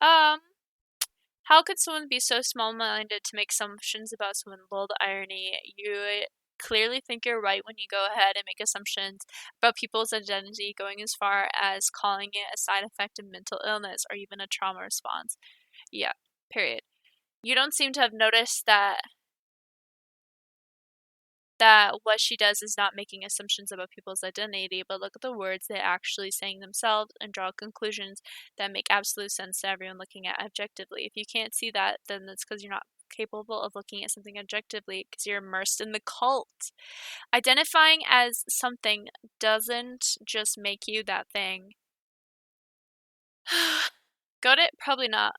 How could someone be so small-minded to make assumptions about someone? Lol, the irony. You clearly think you're right when you go ahead and make assumptions about people's identity, going as far as calling it a side effect of mental illness or even a trauma response. Yeah, period. You don't seem to have noticed that what she does is not making assumptions about people's identity, but look at the words they're actually saying themselves and draw conclusions that make absolute sense to everyone looking at objectively. If you can't see that, then that's because you're not capable of looking at something objectively because you're immersed in the cult. Identifying as something doesn't just make you that thing. Got it? Probably not.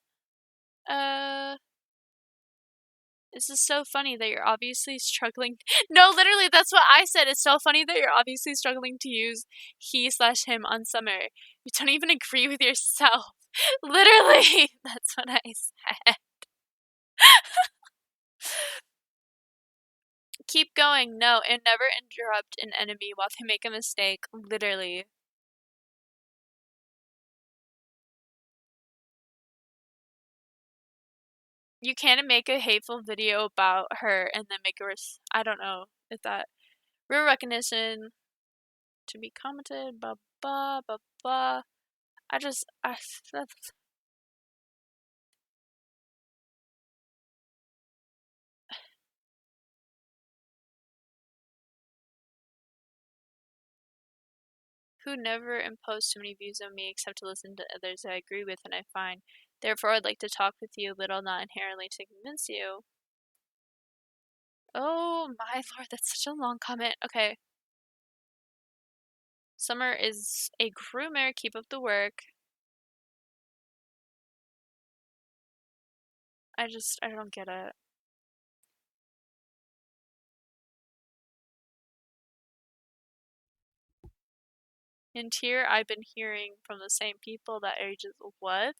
This is so funny that you're obviously struggling. No, literally, that's what I said. It's so funny that you're obviously struggling to use he/him on Summer. You don't even agree with yourself. Literally, that's what I said. Keep going. No, and never interrupt an enemy while they make a mistake. Literally. You can't make a hateful video about her and then make it worse. I don't know if that. Real recognition to be commented, blah, blah, blah, blah. That's who never impose too many views on me except to listen to others I agree with and I find. Therefore, I'd like to talk with you a little, not inherently to convince you. Oh my lord, that's such a long comment. Okay. Summer is a groomer. Keep up the work. I don't get it. And here I've been hearing from the same people that are just, what?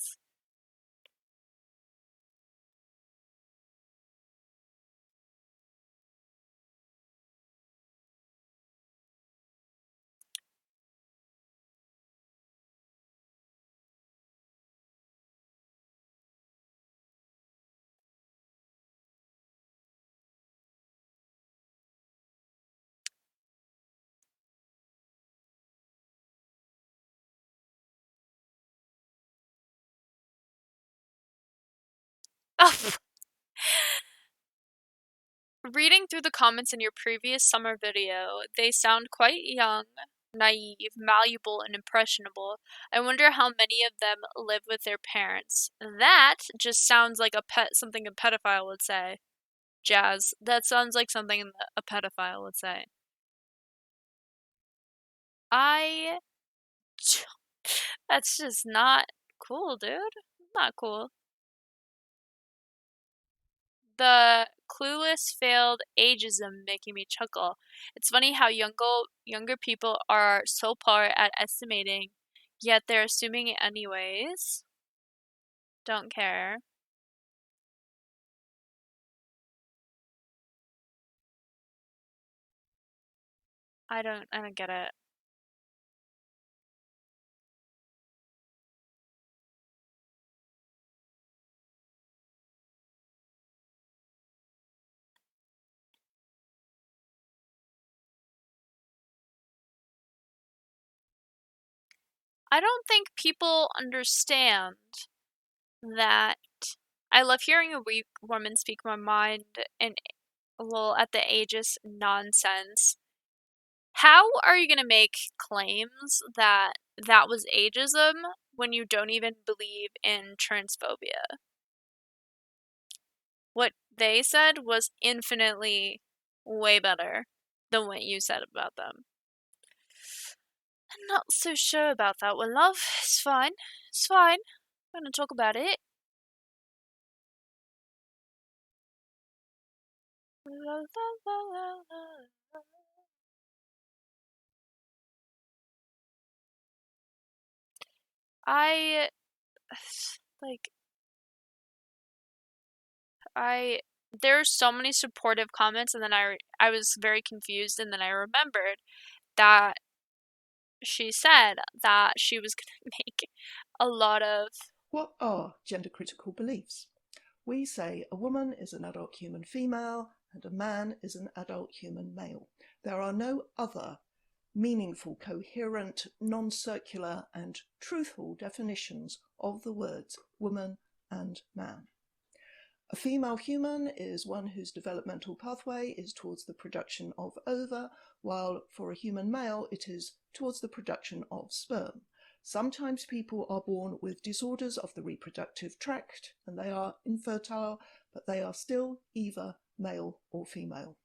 Oh, reading through the comments in your previous summer video, they sound quite young, naive, malleable, and impressionable. I wonder how many of them live with their parents. That just sounds like something a pedophile would say. Jazz. That sounds like something a pedophile would say. I. That's just not cool, dude. Not cool. The clueless failed ageism making me chuckle. It's funny how younger people are so poor at estimating, yet they're assuming it anyways. Don't care. I don't get it. I don't think people understand that I love hearing a weak woman speak my mind and well at the ageist nonsense. How are you going to make claims that that was ageism when you don't even believe in transphobia? What they said was infinitely way better than what you said about them. I'm not so sure about that one, love. It's fine. It's fine. I'm gonna talk about it. I like I there's so many supportive comments, and then I was very confused, and then I remembered that she said that she was going to make a lot of. What are gender critical beliefs? We say a woman is an adult human female and a man is an adult human male. There are no other meaningful, coherent, non-circular and truthful definitions of the words woman and man. A female human is one whose developmental pathway is towards the production of ova, while for a human male it is towards the production of sperm. Sometimes people are born with disorders of the reproductive tract and they are infertile, but they are still either male or female.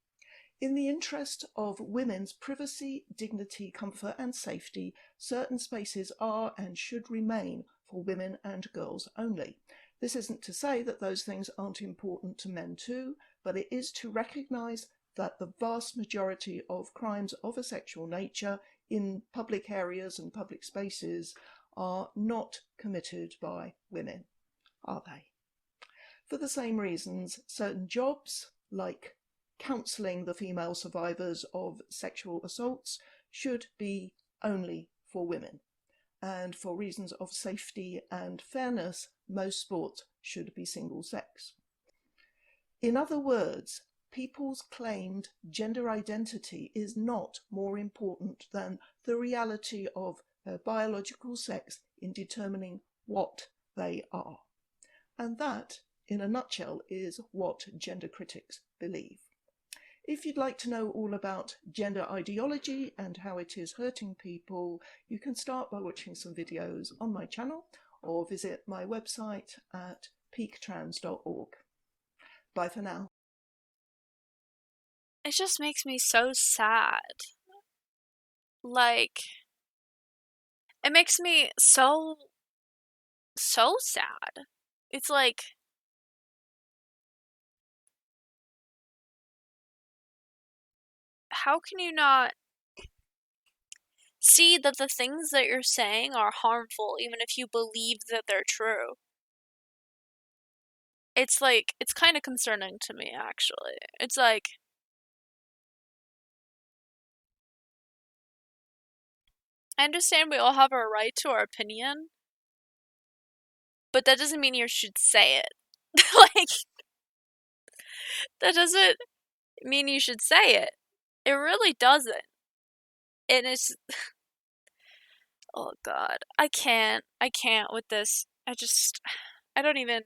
In the interest of women's privacy, dignity, comfort and safety, certain spaces are and should remain for women and girls only. This isn't to say that those things aren't important to men too, but it is to recognise that the vast majority of crimes of a sexual nature in public areas and public spaces are not committed by women, are they? For the same reasons, certain jobs, like counselling the female survivors of sexual assaults, should be only for women. And for reasons of safety and fairness, most sports should be single sex. In other words, people's claimed gender identity is not more important than the reality of their biological sex in determining what they are. And that, in a nutshell, is what gender critics believe. If you'd like to know all about gender ideology and how it is hurting people, you can start by watching some videos on my channel or visit my website at peaktrans.org. Bye for now. It just makes me so sad. Like, it makes me so sad. It's like, how can you not see that the things that you're saying are harmful even if you believe that they're true? It's like, it's kind of concerning to me, actually. It's like, I understand we all have our right to our opinion, but that doesn't mean you should say it. Like, that doesn't mean you should say it. It really doesn't. And it's, oh god, I can't with this. I don't even,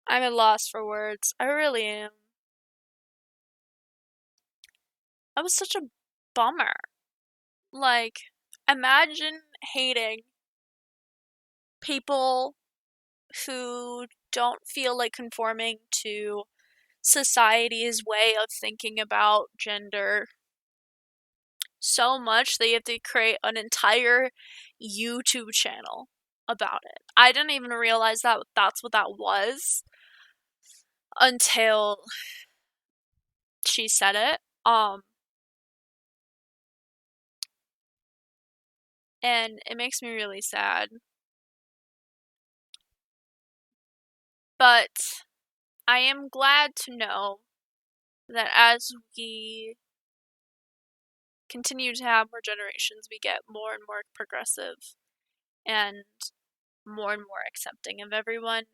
I'm at loss for words. I really am. That was such a bummer. Like, imagine hating people who don't feel like conforming to society's way of thinking about gender so much that you have to create an entire YouTube channel about it. I didn't even realize that that's what that was until she said it. And it makes me really sad. But I am glad to know that as we continue to have more generations, we get more and more progressive and more accepting of everyone.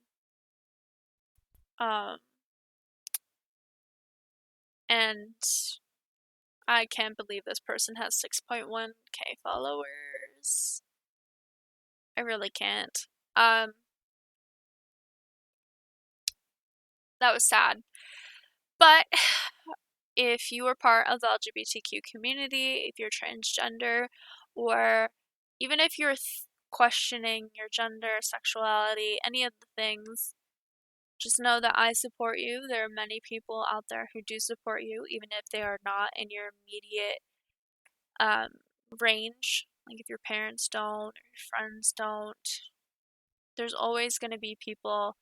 And I can't believe this person has 6.1k followers. I really can't. That was sad. But if you are part of the LGBTQ community, if you're transgender, or even if you're questioning your gender, sexuality, any of the things, just know that I support you. There are many people out there who do support you, even if they are not in your immediate range. Like if your parents don't, or your friends don't, there's always going to be people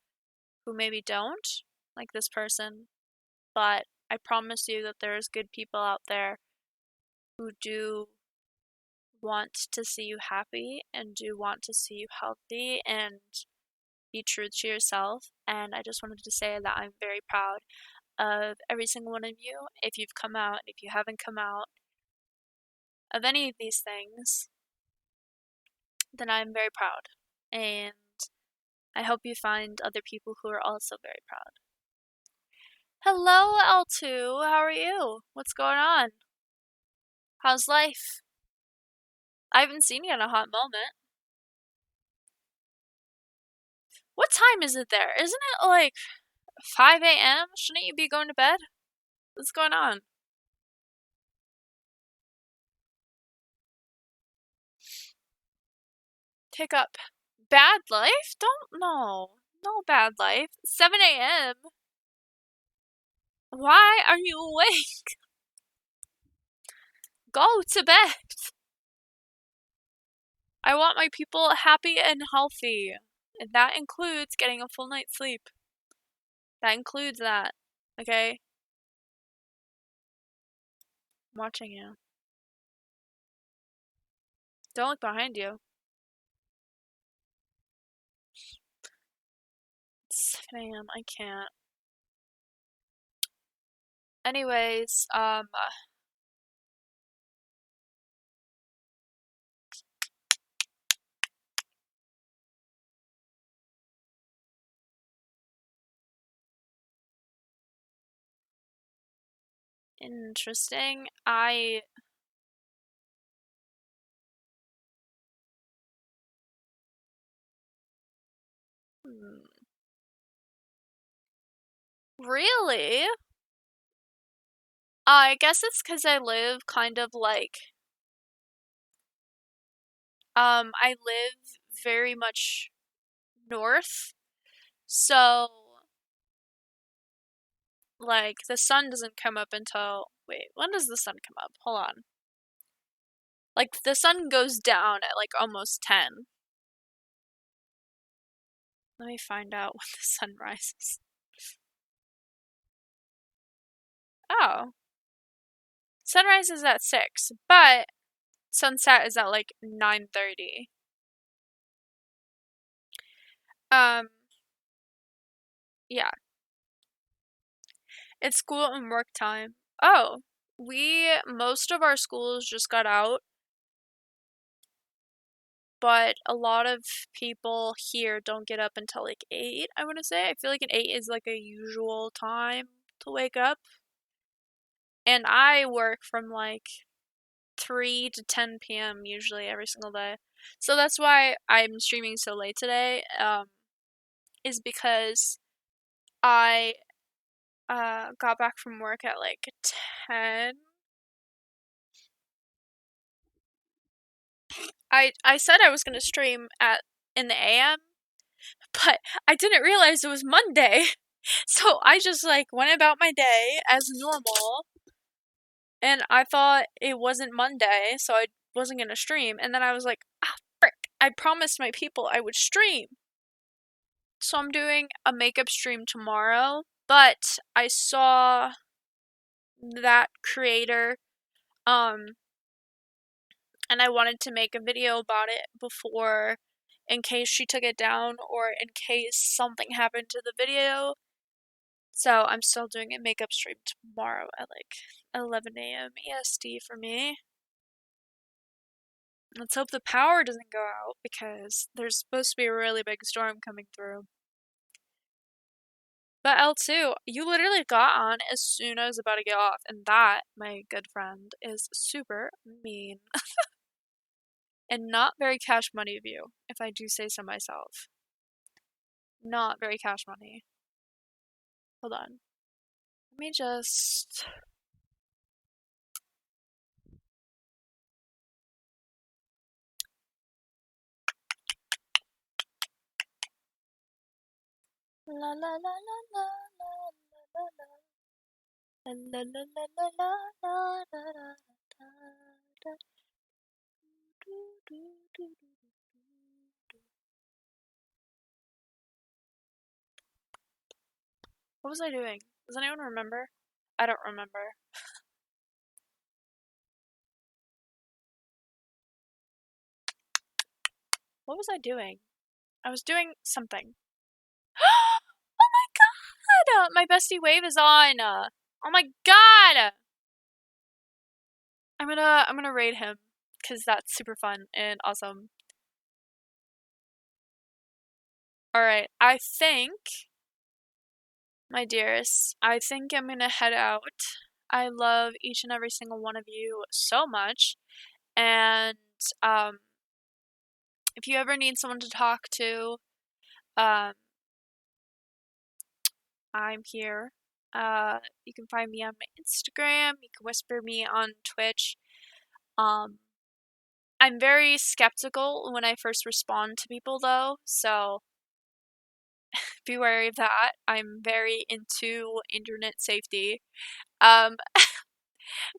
who maybe don't. like this person, but I promise you that there's good people out there who do want to see you happy and do want to see you healthy and be true to yourself. And I just wanted to say that I'm very proud of every single one of you. If you've come out, if you haven't come out of any of these things, then I'm very proud. And I hope you find other people who are also very proud. Hello, L2. How are you? What's going on? How's life? I haven't seen you in a hot moment. What time is it there? Isn't it like 5 a.m.? Shouldn't you be going to bed? What's going on? Pick up. Bad life? Don't know. No bad life. 7 a.m. Why are you awake? Go to bed. I want my people happy and healthy. And that includes getting a full night's sleep. That includes that. Okay? I'm watching you. Don't look behind you. It's 7 a.m. I can't. Anyways, interesting. Really? I guess it's because I live kind of like, I live very much north, so, like, the sun doesn't come up until, wait, when does the sun come up? Hold on. Like, the sun goes down at, like, almost 10. Let me find out when the sun rises. Oh. Sunrise is at 6, but sunset is at, like, 9:30. Yeah. It's school and work time. Oh, most of our schools just got out, but a lot of people here don't get up until like 8, I want to say. I feel like an 8 is like a usual time to wake up. And I work from like 3 to 10 p.m. usually every single day. So that's why I'm streaming so late today, is because I got back from work at like 10. I said I was gonna stream in the AM, but I didn't realize it was Monday. So I just like went about my day as normal, and I thought it wasn't Monday, so I wasn't gonna stream. And then I was like, ah, frick! I promised my people I would stream. So I'm doing a makeup stream tomorrow, but I saw that creator, and I wanted to make a video about it before, in case she took it down or in case something happened to the video. So I'm still doing a makeup stream tomorrow at like 11 a.m. EST for me. Let's hope the power doesn't go out because there's supposed to be a really big storm coming through. But L2, you literally got on as soon as I was about to get off, and that, my good friend, is super mean. And not very cash money of you, if I do say so myself. Not very cash money. Hold on. Let me just... La la la la la la la la la la la la la la la la la la. What was I doing? Does anyone remember? I don't remember. What was I doing? I was doing something. Oh my god! My bestie wave is on! Oh my god! I'm gonna raid him, because that's super fun and awesome. Alright, I think, my dearest, I think I'm gonna head out. I love each and every single one of you so much, and, if you ever need someone to talk to, I'm here. You can find me on my Instagram, you can whisper me on Twitch. I'm very skeptical when I first respond to people though, so be wary of that. I'm very into internet safety. Um,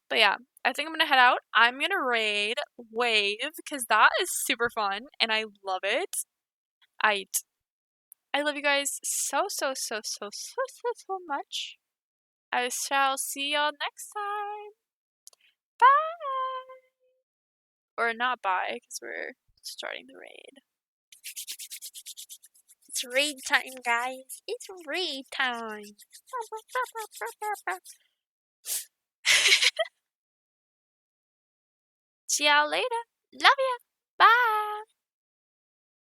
but yeah, I think I'm gonna head out. I'm gonna raid Wave because that is super fun and I love it. I I love you guys so much. I shall see y'all next time. Bye. Or not bye because we're starting the raid. It's raid time, guys. It's raid time. See y'all later. Love ya. Bye.